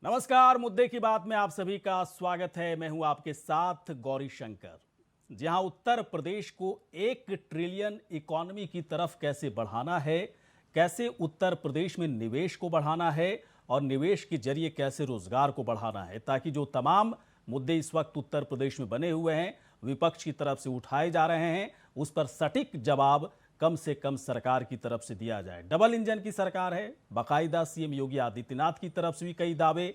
नमस्कार, मुद्दे की बात में आप सभी का स्वागत है। मैं हूं आपके साथ गौरी शंकर। जहां उत्तर प्रदेश को 1 ट्रिलियन इकोनॉमी की तरफ कैसे बढ़ाना है, कैसे उत्तर प्रदेश में निवेश को बढ़ाना है और निवेश के जरिए कैसे रोजगार को बढ़ाना है, ताकि जो तमाम मुद्दे इस वक्त उत्तर प्रदेश में बने हुए हैं, विपक्ष की तरफ से उठाए जा रहे हैं, उस पर सटीक जवाब कम से कम सरकार की तरफ से दिया जाए। डबल इंजन की सरकार है, बाकायदा सीएम योगी आदित्यनाथ की तरफ से भी कई दावे,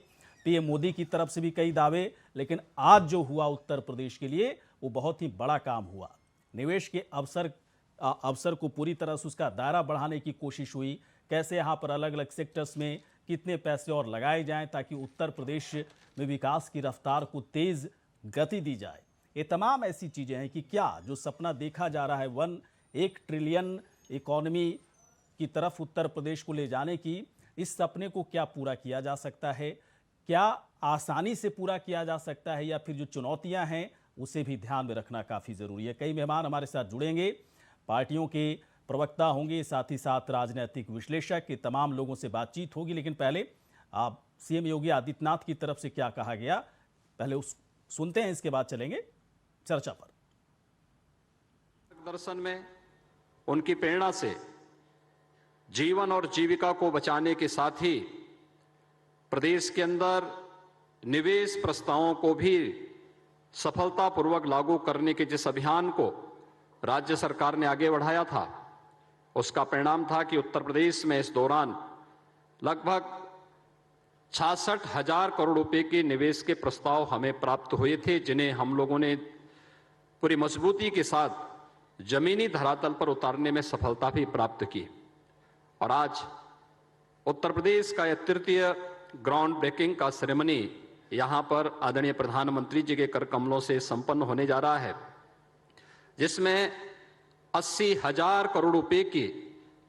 पीएम मोदी की तरफ से भी कई दावे, लेकिन आज जो हुआ उत्तर प्रदेश के लिए वो बहुत ही बड़ा काम हुआ। निवेश के अवसर को पूरी तरह से उसका दायरा बढ़ाने की कोशिश हुई। कैसे यहाँ पर अलग अलग सेक्टर्स में कितने पैसे और लगाए जाएं ताकि उत्तर प्रदेश में विकास की रफ्तार को तेज गति दी जाए। ये तमाम ऐसी चीजें हैं कि क्या जो सपना देखा जा रहा है 1 ट्रिलियन इकोनॉमी की तरफ उत्तर प्रदेश को ले जाने की, इस सपने को क्या पूरा किया जा सकता है, क्या आसानी से पूरा किया जा सकता है, या फिर जो चुनौतियां हैं उसे भी ध्यान में रखना काफ़ी ज़रूरी है। कई मेहमान हमारे साथ जुड़ेंगे, पार्टियों के प्रवक्ता होंगे, साथ ही साथ राजनीतिक विश्लेषक, के तमाम लोगों से बातचीत होगी। लेकिन पहले आप सीएम योगी आदित्यनाथ की तरफ से क्या कहा गया, पहले उस सुनते हैं, इसके बाद चलेंगे चर्चा पर। दर्शन में उनकी प्रेरणा से जीवन और जीविका को बचाने के साथ ही प्रदेश के अंदर निवेश प्रस्तावों को भी सफलतापूर्वक लागू करने के जिस अभियान को राज्य सरकार ने आगे बढ़ाया था, उसका परिणाम था कि उत्तर प्रदेश में इस दौरान लगभग 66,000 करोड़ रुपए के निवेश के प्रस्ताव हमें प्राप्त हुए थे, जिन्हें हम लोगों ने पूरी मजबूती के साथ जमीनी धरातल पर उतारने में सफलता भी प्राप्त की। और आज उत्तर प्रदेश का यह तृतीय ग्राउंड ब्रेकिंग का सेरेमनी यहां पर आदरणीय प्रधानमंत्री जी के कर कमलों से संपन्न होने जा रहा है, जिसमें 80,000 करोड़ रुपए की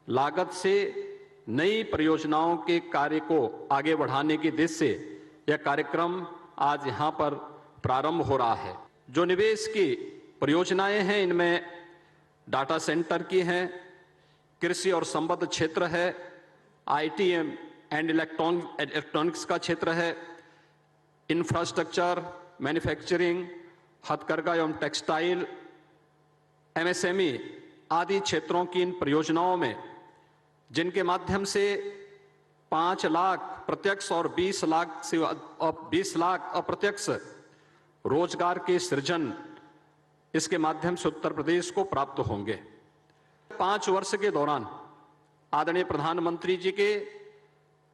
लागत से नई परियोजनाओं के कार्य को आगे बढ़ाने की दिशा से यह कार्यक्रम आज यहां पर प्रारंभ हो रहा है। जो निवेश की परियोजनाएं हैं, इनमें डाटा सेंटर की हैं, कृषि और संबद्ध क्षेत्र है, आईटी एंड इलेक्ट्रॉनिक्स का क्षेत्र है, इंफ्रास्ट्रक्चर, मैन्युफैक्चरिंग, हथकरघा एवं टेक्सटाइल, एमएसएमई आदि क्षेत्रों की इन परियोजनाओं में, जिनके माध्यम से 5 लाख प्रत्यक्ष और 20 लाख अप्रत्यक्ष रोजगार के सृजन इसके माध्यम से उत्तर प्रदेश को प्राप्त होंगे। 5 वर्ष के दौरान आदरणीय प्रधानमंत्री जी के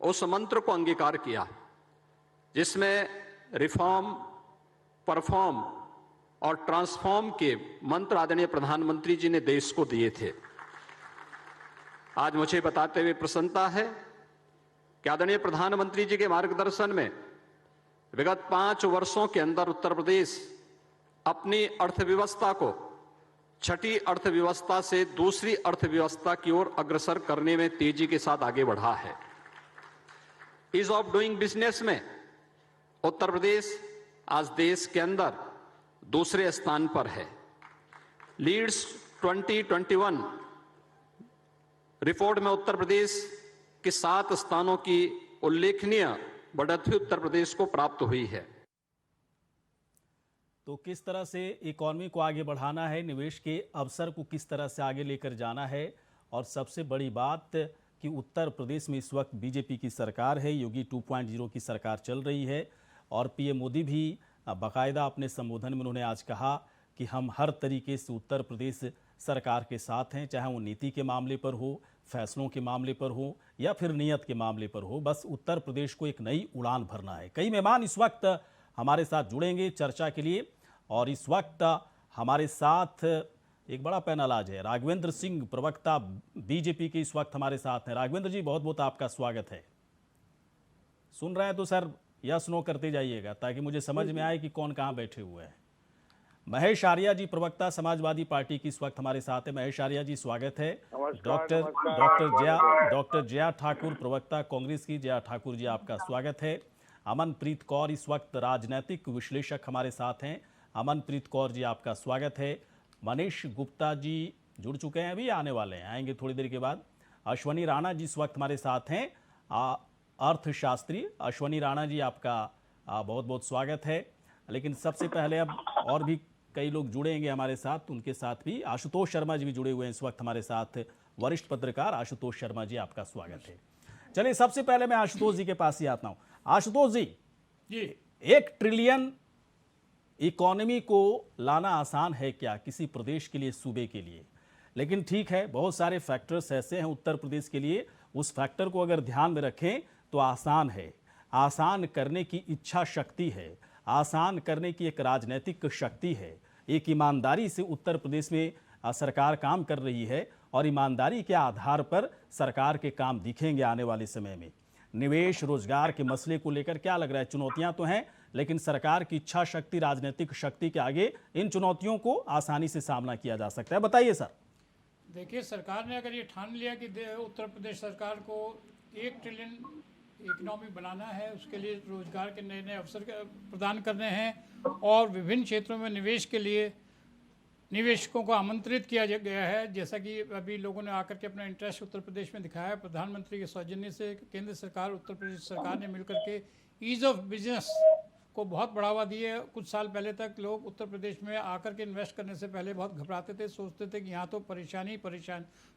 उस मंत्र को अंगीकार किया जिसमें रिफॉर्म, परफॉर्म और ट्रांसफॉर्म के मंत्र आदरणीय प्रधानमंत्री जी ने देश को दिए थे। आज मुझे बताते हुए प्रसन्नता है कि आदरणीय प्रधानमंत्री जी के मार्गदर्शन में विगत 5 वर्षों के अंदर उत्तर प्रदेश अपनी अर्थव्यवस्था को छठी अर्थव्यवस्था से दूसरी अर्थव्यवस्था की ओर अग्रसर करने में तेजी के साथ आगे बढ़ा है। ईज ऑफ डूइंग बिजनेस में उत्तर प्रदेश आज देश के अंदर दूसरे स्थान पर है। लीड्स 2021 रिपोर्ट में उत्तर प्रदेश के 7 स्थानों की उल्लेखनीय बढ़ोतरी उत्तर प्रदेश को प्राप्त हुई है। तो किस तरह से इकॉनमी को आगे बढ़ाना है, निवेश के अवसर को किस तरह से आगे लेकर जाना है, और सबसे बड़ी बात कि उत्तर प्रदेश में इस वक्त बीजेपी की सरकार है, योगी 2.0 की सरकार चल रही है, और पीएम मोदी भी बाकायदा अपने संबोधन में उन्होंने आज कहा कि हम हर तरीके से उत्तर प्रदेश सरकार के साथ हैं, चाहे वो नीति के मामले पर हो, फैसलों के मामले पर हो, या फिर नीयत के मामले पर हो। बस उत्तर प्रदेश को एक नई उड़ान भरना है। कई मेहमान इस वक्त हमारे साथ जुड़ेंगे चर्चा के लिए, और इस वक्त हमारे साथ एक बड़ा पैनल आज है। राघवेंद्र सिंह, प्रवक्ता बीजेपी के, इस वक्त हमारे साथ हैं। राघवेंद्र जी, बहुत बहुत आपका स्वागत है। सुन रहे हैं तो सर यस नो करते जाइएगा ताकि मुझे समझ में आए कि कौन कहाँ बैठे हुए हैं। महेश आर्या जी, प्रवक्ता समाजवादी पार्टी की, इस वक्त हमारे साथ है। महेश आर्या जी, स्वागत है। डॉक्टर जया ठाकुर, प्रवक्ता कांग्रेस की, जया ठाकुर जी, आपका स्वागत है। अमनप्रीत कौर इस वक्त राजनीतिक विश्लेषक हमारे साथ हैं। अमनप्रीत कौर जी, आपका स्वागत है। मनीष गुप्ता जी जुड़ चुके हैं, अभी आने वाले हैं, आएंगे थोड़ी देर के बाद। अश्वनी राणा जी इस वक्त हमारे साथ हैं। अर्थशास्त्री अश्वनी राणा जी, आपका बहुत बहुत स्वागत है। लेकिन सबसे पहले अब और भी कई लोग जुड़ेंगे हमारे साथ, उनके साथ भी आशुतोष शर्मा जी भी जुड़े हुए हैं इस वक्त हमारे साथ। वरिष्ठ पत्रकार आशुतोष शर्मा जी, आपका स्वागत है। चलिए, सबसे पहले मैं आशुतोष जी के पास ही आता हूं। आशुतोष जी, 1 ट्रिलियन इकोनॉमी को लाना आसान है क्या किसी प्रदेश के लिए, सूबे के लिए? लेकिन ठीक है, बहुत सारे फैक्टर्स ऐसे हैं उत्तर प्रदेश के लिए, उस फैक्टर को अगर ध्यान में रखें तो आसान है। आसान करने की इच्छा शक्ति है, आसान करने की एक राजनीतिक शक्ति है। एक ईमानदारी से उत्तर प्रदेश में सरकार काम कर रही है और ईमानदारी के आधार पर सरकार के काम दिखेंगे आने वाले समय में। निवेश, रोजगार के मसले को लेकर क्या लग रहा है? चुनौतियां तो हैं, लेकिन सरकार की इच्छा शक्ति, राजनीतिक शक्ति के आगे इन चुनौतियों को आसानी से सामना किया जा सकता है। बताइए सर। देखिए, सरकार ने अगर ये ठान लिया कि उत्तर प्रदेश सरकार को 1 ट्रिलियन इकोनॉमी बनाना है, उसके लिए रोजगार के नए नए अवसर प्रदान करने हैं और विभिन्न क्षेत्रों में निवेश के लिए निवेशकों को आमंत्रित किया गया है। जैसा कि अभी लोगों ने आकर के अपना इंटरेस्ट उत्तर प्रदेश में दिखाया है, प्रधानमंत्री के सौजन्य से केंद्र सरकार, उत्तर प्रदेश सरकार ने मिलकर के ईज़ ऑफ बिजनेस को बहुत बढ़ावा दिए। कुछ साल पहले तक लोग उत्तर प्रदेश में आकर के इन्वेस्ट करने से पहले बहुत घबराते थे, सोचते थे कि यहाँ तो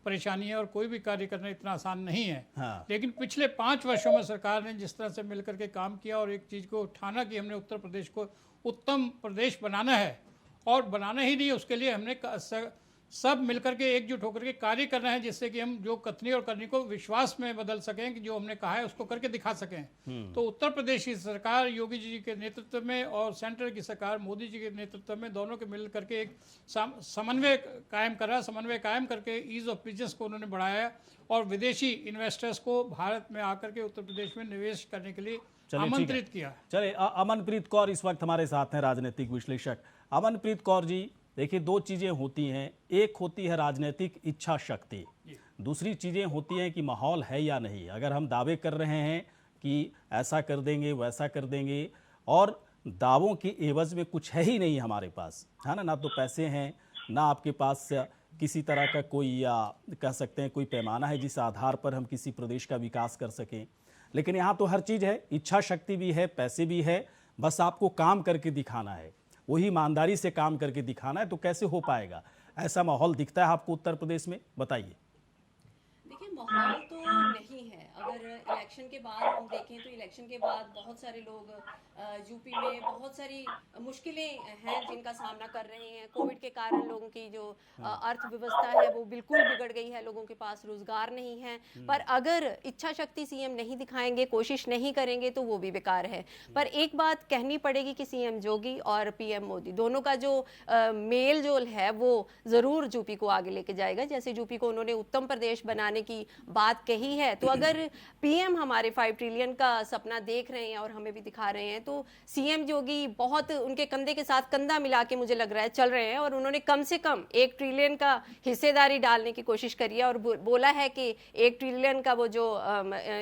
परेशानी है और कोई भी कार्य करना इतना आसान नहीं है। हाँ। लेकिन पिछले 5 वर्षों में सरकार ने जिस तरह से मिलकर के काम किया और एक चीज़ को ठाना कि हमने उत्तर प्रदेश को उत्तम प्रदेश बनाना है, और बनाना ही नहीं, उसके लिए हमने सब मिलकर के एकजुट होकर के कार्य करना है, जिससे कि हम जो कथनी और करनी को विश्वास में बदल सकें कि जो हमने कहा है उसको करके दिखा सकें। तो उत्तर प्रदेश की सरकार योगी जी के नेतृत्व में और सेंटर की सरकार मोदी जी के नेतृत्व में, दोनों के मिल करके एक समन्वय कायम करके ईज़ ऑफ बिजनेस को उन्होंने बढ़ाया और विदेशी इन्वेस्टर्स को भारत में आकर के उत्तर प्रदेश में निवेश करने के लिए आमंत्रित किया। चलिए, अमनप्रीत कौर इस वक्त हमारे साथ हैं, राजनीतिक विश्लेषक। अमनप्रीत कौर जी, देखिए, 2 चीज़ें होती हैं। एक होती है राजनीतिक इच्छा शक्ति, दूसरी चीज़ें होती हैं कि माहौल है या नहीं। अगर हम दावे कर रहे हैं कि ऐसा कर देंगे, वैसा कर देंगे, और दावों की एवज में कुछ है ही नहीं हमारे पास, है ना तो पैसे हैं, ना आपके पास किसी तरह का कोई, या कह सकते हैं कोई पैमाना है जिस आधार पर हम किसी प्रदेश का विकास कर सकें। लेकिन यहाँ तो हर चीज़ है, इच्छा शक्ति भी है, पैसे भी है, बस आपको काम करके दिखाना है, वही ईमानदारी से काम करके दिखाना है। तो कैसे हो पाएगा? ऐसा माहौल दिखता है आपको उत्तर प्रदेश में? बताइए। देखिए, माहौल तो नहीं है। अगर इलेक्शन के बाद हम देखें तो इलेक्शन के बाद बहुत सारे लोग यूपी में बहुत सारी मुश्किलें हैं जिनका सामना कर रहे हैं। कोविड के कारण लोगों की जो अर्थव्यवस्था है वो बिल्कुल बिगड़ गई है, लोगों के पास रोजगार नहीं है। पर अगर इच्छा शक्ति सीएम नहीं दिखाएंगे, कोशिश नहीं करेंगे, तो वो भी बेकार है। पर एक बात कहनी पड़ेगी कि सीएम योगी और पीएम मोदी दोनों का जो मेल जोल है वो जरूर यूपी को आगे लेके जाएगा। जैसे यूपी को उन्होंने उत्तम प्रदेश बनाने की बात कही है, तो अगर पीएम हमारे 5 ट्रिलियन का सपना देख रहे हैं और हमें भी दिखा रहे हैं, तो सीएम योगी बहुत उनके कंधे के साथ कंधा मिला के मुझे लग रहा है चल रहे हैं, और उन्होंने कम से कम 1 ट्रिलियन का हिस्सेदारी डालने की कोशिश करी है और बोला है कि 1 ट्रिलियन का वो जो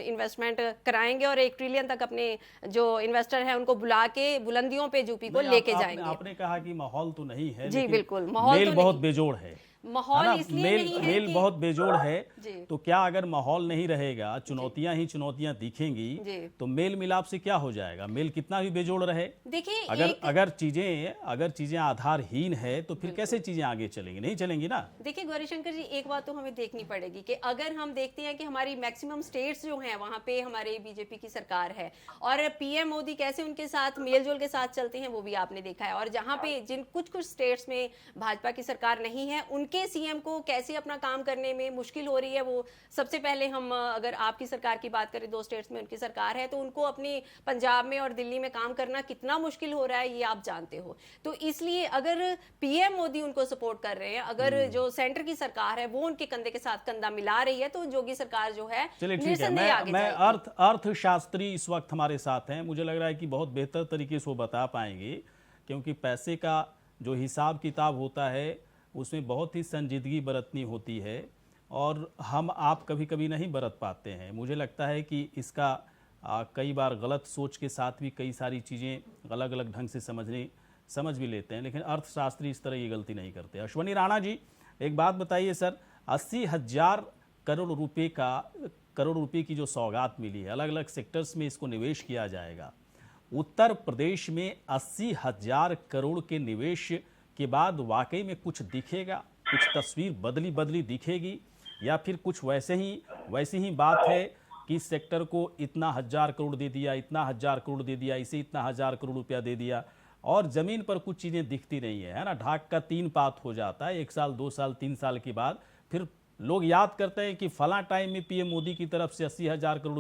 इन्वेस्टमेंट कराएंगे और 1 ट्रिलियन तक अपने जो इन्वेस्टर हैं उनको बुला के बुलंदियों पे यूपी को लेके जाएंगे। आपने कहा कि माहौल तो नहीं है, जी बिल्कुल, माहौल तो बहुत बेजोड़ है। माहौल इसलिए नहीं है मेल कि बहुत बेजोड़ है। तो क्या अगर माहौल नहीं रहेगा, चुनौतियां ही चुनौतियां दिखेंगी, तो मेल मिलाप से क्या हो जाएगा? मेल कितना भी बेजोड़ रहे, देखिए, अगर चीजें आधारहीन है तो फिर कैसे चीजें आगे चलेंगी? नहीं चलेंगी ना। देखिए गौरीशंकर जी, एक बात तो हमें देखनी पड़ेगी कि अगर हम देखते हैं कि हमारी मैक्सिमम स्टेट्स जो हैं वहां पे हमारे बीजेपी की सरकार है और पीएम मोदी कैसे उनके साथ मेलजोल के साथ चलते हैं, वो भी आपने देखा है। और जहां पे जिन कुछ स्टेट्स में भाजपा की सरकार नहीं है, के सीएम को कैसे अपना काम करने में मुश्किल हो रही है। वो सबसे पहले हम अगर आपकी सरकार की बात करें, 2 स्टेट्स में उनकी सरकार है, तो उनको अपनी पंजाब में और दिल्ली में काम करना कितना मुश्किल हो रहा है ये आप जानते हो। तो इसलिए अगर पीएम मोदी उनको सपोर्ट कर रहे हैं, अगर जो सेंटर की सरकार है वो उनके कंधे के साथ कंधा मिला रही है, तो योगी सरकार जो है निस्संदेह आगे जाएगी। अर्थशास्त्री इस वक्त हमारे साथ हैं, मुझे लग रहा है कि बहुत बेहतर तरीके से वो बता पाएंगे, क्योंकि पैसे का जो हिसाब किताब होता है उसमें बहुत ही संजीदगी बरतनी होती है और हम आप कभी कभी नहीं बरत पाते हैं। मुझे लगता है कि इसका कई बार गलत सोच के साथ भी कई सारी चीज़ें अलग अलग ढंग से समझ भी लेते हैं, लेकिन अर्थशास्त्री इस तरह की गलती नहीं करते। अश्वनी राणा जी, एक बात बताइए सर, 80,000 करोड़ रुपए का करोड़ रुपए की जो सौगात मिली है, अलग अलग सेक्टर्स में इसको निवेश किया जाएगा। उत्तर प्रदेश में 80,000 करोड़ के निवेश के बाद वाकई में कुछ दिखेगा, कुछ तस्वीर बदली बदली दिखेगी, या फिर कुछ वैसी ही बात है कि सेक्टर को इतना 1,000 करोड़ दे दिया, इतना 1,000 करोड़ दे दिया, इसे इतना 1,000 करोड़ रुपया दे दिया, और ज़मीन पर कुछ चीज़ें दिखती नहीं है ना। ढाक का 3 पात हो जाता है, 1 साल 2 साल 3 साल के बाद फिर लोग याद करते हैं कि फलां टाइम में पीएम मोदी की तरफ से 80,000 करोड़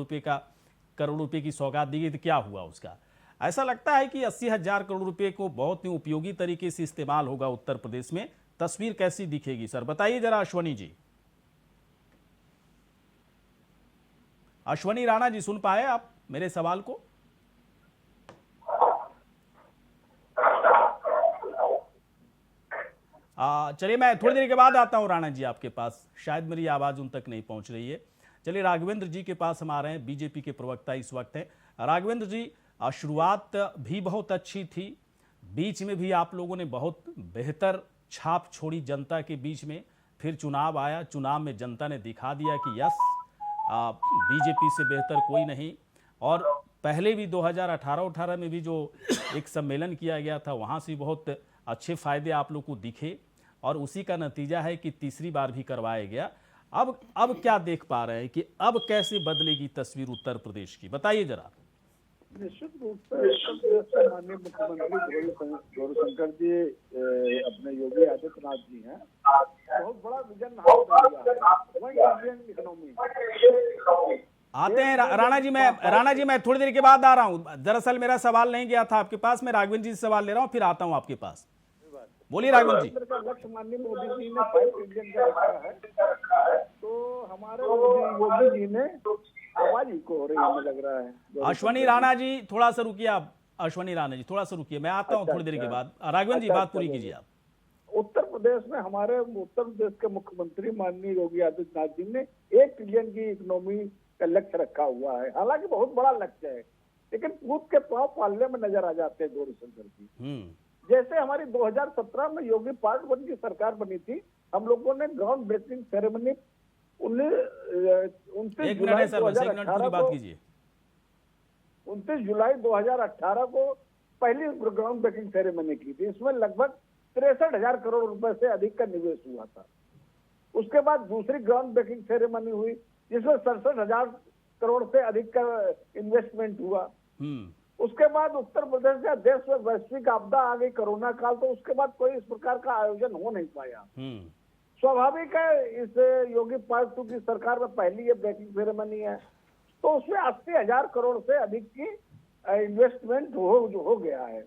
रुपए की सौगात दी गई, तो क्या हुआ उसका। ऐसा लगता है कि 80,000 करोड़ रुपए को बहुत ही उपयोगी तरीके से इस्तेमाल होगा उत्तर प्रदेश में। तस्वीर कैसी दिखेगी सर, बताइए जरा अश्वनी जी। अश्वनी राणा जी, सुन पाए आप मेरे सवाल को? चलिए मैं थोड़ी देर के बाद आता हूं राणा जी आपके पास, शायद मेरी आवाज उन तक नहीं पहुंच रही है। चलिए राघवेंद्र जी के पास हम आ रहे हैं, बीजेपी के प्रवक्ता इस वक्त हैं। राघवेंद्र जी, शुरुआत भी बहुत अच्छी थी, बीच में भी आप लोगों ने बहुत बेहतर छाप छोड़ी जनता के बीच में, फिर चुनाव आया, चुनाव में जनता ने दिखा दिया कि यस बीजेपी से बेहतर कोई नहीं। और पहले भी 2018 में भी जो एक सम्मेलन किया गया था, वहाँ से बहुत अच्छे फायदे आप लोग को दिखे, और उसी का नतीजा है कि तीसरी बार भी करवाया गया। अब क्या देख पा रहे हैं कि अब कैसे बदलेगी तस्वीर उत्तर प्रदेश की, बताइए जरा। निश्चित रूप से माननीय मुख्यमंत्री गौरीशंकर जी अपने योगी आदित्यनाथ जी हैं, बहुत बड़ा विजन इकोनॉमी आते हैं। राणा जी मैं थोड़ी देर के बाद आ रहा हूं। दरअसल मेरा सवाल नहीं गया था आपके पास, मैं राघवेंद्र जी से सवाल ले रहा हूं, फिर आता हूं आपके पास। बोलिए राघवेंद्र जी। लक्ष्य माननीय मोदी जी ने 5 ट्रिलियन का रखा है, तो हमारे योगी जी ने आवाज इको हो रही है, हमें लग रहा है। अश्वनी राणा जी थोड़ा सा रुकिए, आप अश्वनी राणा जी थोड़ा सा रुकिए, मैं आता हूं थोड़ी देर के बाद। राघवेंद्र जी बात पूरी कीजिए आप। उत्तर प्रदेश में हमारे उत्तर प्रदेश के मुख्यमंत्री माननीय योगी आदित्यनाथ जी ने 1 ट्रिलियन की इकोनॉमी का लक्ष्य रखा हुआ है। हालांकि बहुत बड़ा लक्ष्य है, लेकिन कूद के पांव पालने में नजर आ जाते हैं गौरीशंकर जी। जैसे हमारी 2017 में योगी पार्ट 1 की सरकार बनी थी, हम लोगों ने ग्राउंड ब्रेकिंग सेरेमनी 29 जुलाई 2018 को पहली ग्राउंड ब्रेकिंग सेरेमनी की थी। इसमें लगभग 63,000 करोड़ रुपए से अधिक का निवेश हुआ था। उसके बाद दूसरी ग्राउंड ब्रेकिंग सेरेमनी हुई, जिसमें 67,000 करोड़ से अधिक का इन्वेस्टमेंट हुआ। उसके बाद उत्तर प्रदेश या देश में वैश्विक आपदा आ गई, कोरोना काल, तो उसके बाद कोई इस प्रकार का आयोजन हो नहीं पाया। स्वाभाविक है, इस योगी पार्ट 2 की सरकार में पहली ये ब्रेकिंग सेरेमनी है, तो उसमें 80,000 करोड़ से अधिक की इन्वेस्टमेंट हो गया है।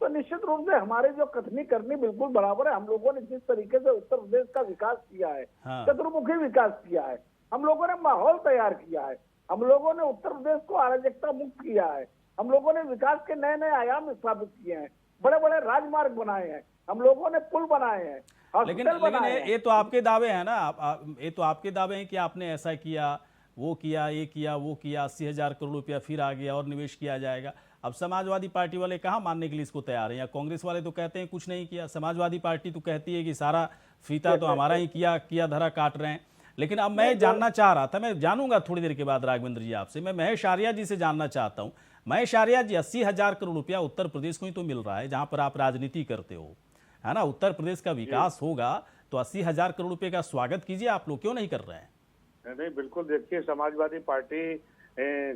तो निश्चित रूप से हमारे जो कथनी करनी बिल्कुल बराबर है। हम लोगों ने जिस तरीके से उत्तर प्रदेश का विकास किया है, चतुर्मुखी विकास किया है, हम लोगों ने माहौल तैयार किया है, हम लोगों ने उत्तर प्रदेश को अराजकता मुक्त किया है, हम लोगों ने विकास के नए नए आयाम स्थापित किए हैं, बड़े बड़े राजमार्ग बनाए हैं, हम लोगों ने पुल बनाए हैं, लेकिन ये तो आपके दावे हैं ना, ये तो आपके दावे हैं कि आपने ऐसा किया, वो किया, ये किया, वो किया, 80,000 करोड़ रुपया फिर आ गया और निवेश किया जाएगा। अब समाजवादी पार्टी वाले कहाँ मानने के लिए इसको तैयार हैं, या कांग्रेस वाले तो कहते हैं कुछ नहीं किया, समाजवादी पार्टी तो कहती है कि सारा फीता तो हमारा ही किया धरा काट रहे हैं। लेकिन अब मैं जानना चाह रहा था, मैं जानूंगा थोड़ी देर के बाद राघवेंद्र जी आपसे, मैं महेश आर्या जी से जानना चाहता हूँ। महेश आर्या जी, 80,000 करोड़ रुपया उत्तर प्रदेश को ही तो मिल रहा है, जहाँ पर आप राजनीति करते हो, है ना। उत्तर प्रदेश का विकास होगा तो 80,000 करोड़ रुपए का स्वागत कीजिए, आप लोग क्यों नहीं कर रहे हैं? नहीं, बिल्कुल। देखिए, समाजवादी पार्टी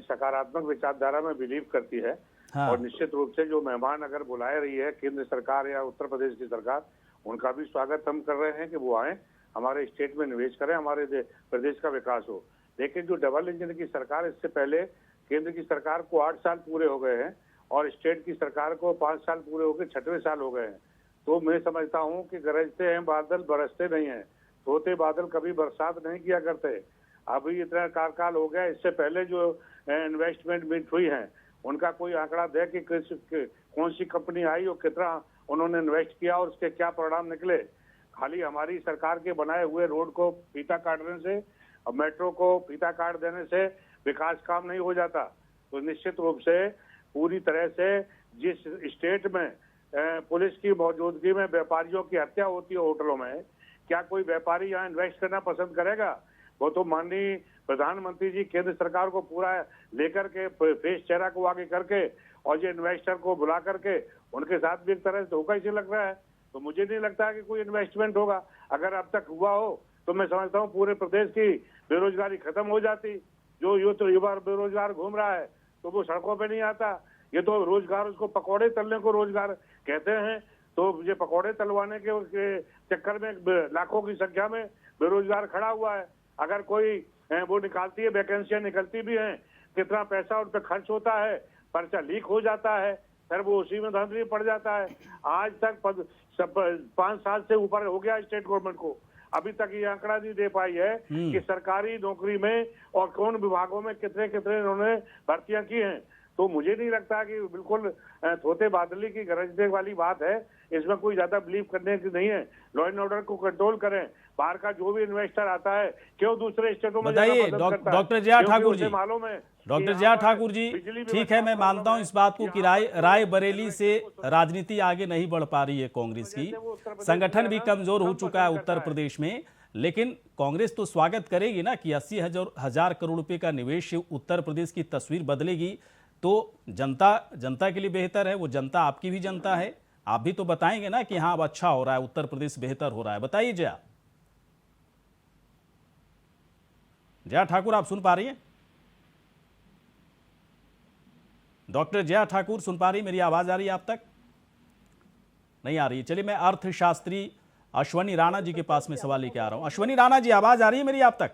सकारात्मक विचारधारा में बिलीव करती है। हाँ। और निश्चित रूप से जो मेहमान अगर बुलाए रही है केंद्र सरकार या उत्तर प्रदेश की सरकार, उनका भी स्वागत हम कर रहे हैं कि वो आए, हमारे स्टेट में निवेश करें, हमारे प्रदेश का विकास हो। लेकिन जो डबल इंजन की सरकार, इससे पहले केंद्र की सरकार को 8 साल पूरे हो गए हैं और स्टेट की सरकार को 5 साल पूरे होकर 6वें साल हो गए हैं। तो मैं समझता हूँ कि गरजते हैं बादल, बरसते नहीं हैं। सोते बादल कभी बरसात नहीं किया करते। अभी इतना कार्यकाल हो गया, इससे पहले जो इन्वेस्टमेंट मीट हुई है, उनका कोई आंकड़ा दे कि कौन सी कंपनी आई और कितना उन्होंने इन्वेस्ट किया और उसके क्या परिणाम निकले। खाली हमारी सरकार के बनाए हुए रोड को फीता काटने से और मेट्रो को फीता काट देने से विकास काम नहीं हो जाता। तो निश्चित रूप से पूरी तरह से जिस स्टेट में पुलिस की मौजूदगी में व्यापारियों की हत्या होती है होटलों में, क्या कोई व्यापारी यहाँ इन्वेस्ट करना पसंद करेगा? वो तो माननीय प्रधानमंत्री जी केंद्र सरकार को पूरा लेकर के फेस चेहरा को आगे करके और ये इन्वेस्टर को बुला करके उनके साथ भी एक तरह से धोखा इसे लग रहा है। तो मुझे नहीं लगता कि कोई इन्वेस्टमेंट होगा। अगर अब तक हुआ हो तो मैं समझता हूँ पूरे प्रदेश की बेरोजगारी खत्म हो जाती। जो युवा बेरोजगार घूम रहा है तो वो सड़कों पे नहीं आता। ये तो रोजगार, उसको पकौड़े तलने को रोजगार कहते हैं। तो ये पकौड़े तलवाने के चक्कर में लाखों की संख्या में बेरोजगार खड़ा हुआ है। अगर कोई वो निकालती है, वैकेंसियां निकलती भी हैं, कितना पैसा उन पर खर्च होता है, पर्चा लीक हो जाता है, फिर वो उसी में धांधली पड़ जाता है। आज तक 5 साल से ऊपर हो गया स्टेट गवर्नमेंट को, अभी तक ये आंकड़ा नहीं दे पाई है कि सरकारी नौकरी में और कौन विभागों में कितने कितने इन्होंने भर्तियां की हैं। तो मुझे नहीं लगता कि बिल्कुल थोते बादली की गरजने वाली बात है। इसमें कोई ज्यादा बिलीव करने की नहीं है। लॉ एंड ऑर्डर को कंट्रोल करें। बाहर का जो भी इन्वेस्टर आता है क्यों दूसरे स्टेटों में बताइए डॉक्टर जया ठाकुर जी। मालूम है डॉक्टर जया ठाकुर जी, ठीक है, मैं मानता हूं इस बात को कि रायबरेली से राजनीति आगे नहीं बढ़ पा रही है कांग्रेस की, संगठन भी कमजोर हो चुका है उत्तर प्रदेश में, लेकिन कांग्रेस तो स्वागत करेगी ना कि 80,000 करोड़ रुपए का निवेश उत्तर प्रदेश की तस्वीर बदलेगी। तो जनता के लिए बेहतर है, वो जनता आपकी भी जनता है। आप भी तो बताएंगे ना कि हाँ अब अच्छा हो रहा है, उत्तर प्रदेश बेहतर हो रहा है। बताइए जया ठाकुर, आप सुन पा रही हैं? डॉक्टर जया ठाकुर सुन पा रही, मेरी आवाज आ रही है आप तक? नहीं आ रही है। चलिए मैं अर्थशास्त्री अश्वनी राणा जी के पास में सवाल लेके आ रहा हूं। अश्वनी राणा जी, आवाज आ रही है मेरी आप तक?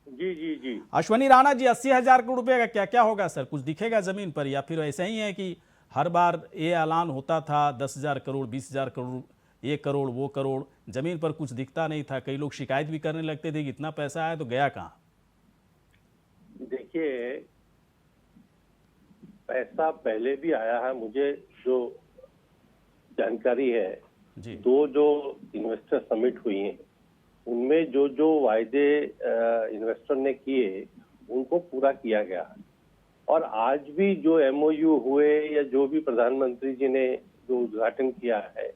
जी जी जी। अश्वनी राणा जी, 80,000 करोड़ रुपए का क्या क्या होगा सर? कुछ दिखेगा जमीन पर, या फिर ऐसा ही है कि हर बार ये ऐलान होता था 10,000 करोड़, 20,000 करोड़, 1 करोड़, वो करोड़, जमीन पर कुछ दिखता नहीं था? कई लोग शिकायत भी करने लगते थे कि इतना पैसा आया तो गया कहाँ? देखिए, पैसा पहले भी आया है। मुझे जो जानकारी है जी, 2 जो इन्वेस्टर समिट हुई हैं उनमें जो जो वायदे इन्वेस्टर ने किए उनको पूरा किया गया। और आज भी जो MOU हुए या जो भी प्रधानमंत्री जी ने जो उद्घाटन किया है,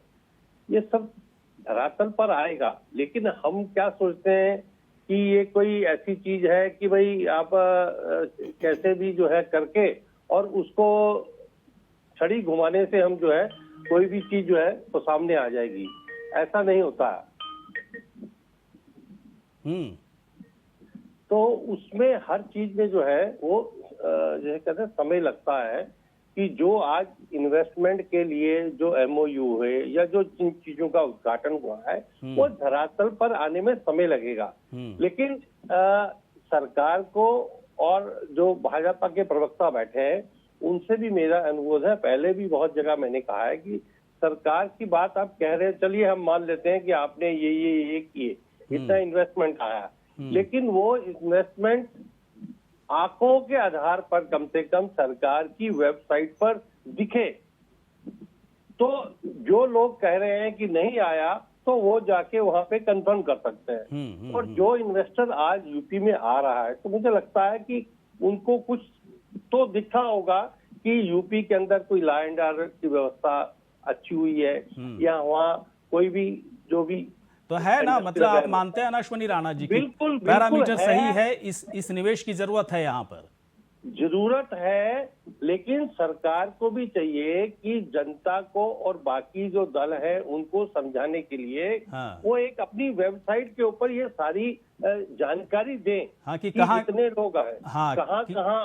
ये सब धरातल पर आएगा। लेकिन हम क्या सोचते हैं कि ये कोई ऐसी चीज है कि भाई आप कैसे भी जो है करके और उसको छड़ी घुमाने से हम जो है कोई भी चीज जो है तो सामने आ जाएगी, ऐसा नहीं होता। तो उसमें हर चीज में जो है वो जैसे कहते हैं समय लगता है कि जो आज इन्वेस्टमेंट के लिए जो MOU है या जो जिन चीजों का उद्घाटन हुआ है वो धरातल पर आने में समय लगेगा। लेकिन सरकार को और जो भाजपा के प्रवक्ता बैठे हैं उनसे भी मेरा अनुरोध है, पहले भी बहुत जगह मैंने कहा है कि सरकार की बात आप कह रहे हैं, चलिए हम मान लेते हैं कि आपने ये किए, इतना इन्वेस्टमेंट आया, लेकिन वो इन्वेस्टमेंट आंकड़ों के आधार पर कम से कम सरकार की वेबसाइट पर दिखे। तो जो लोग कह रहे हैं कि नहीं आया तो वो जाके वहां पे कंफर्म कर सकते हैं। और जो इन्वेस्टर आज यूपी में आ रहा है तो मुझे लगता है कि उनको कुछ तो दिखा होगा कि यूपी के अंदर कोई लॉ एंड ऑर्डर की व्यवस्था अच्छी हुई है या वहाँ कोई भी जो भी तो है ना, मतलब आप मानते हैं ना अश्वनी राणा जी की बिल्कुल पैरामीटर सही है, इस निवेश की जरूरत है, यहाँ पर जरूरत है। लेकिन सरकार को भी चाहिए कि जनता को और बाकी जो दल है उनको समझाने के लिए वो एक अपनी वेबसाइट के ऊपर ये सारी जानकारी दें। हाँ, कि कहाँ कितने लोग आए, कहाँ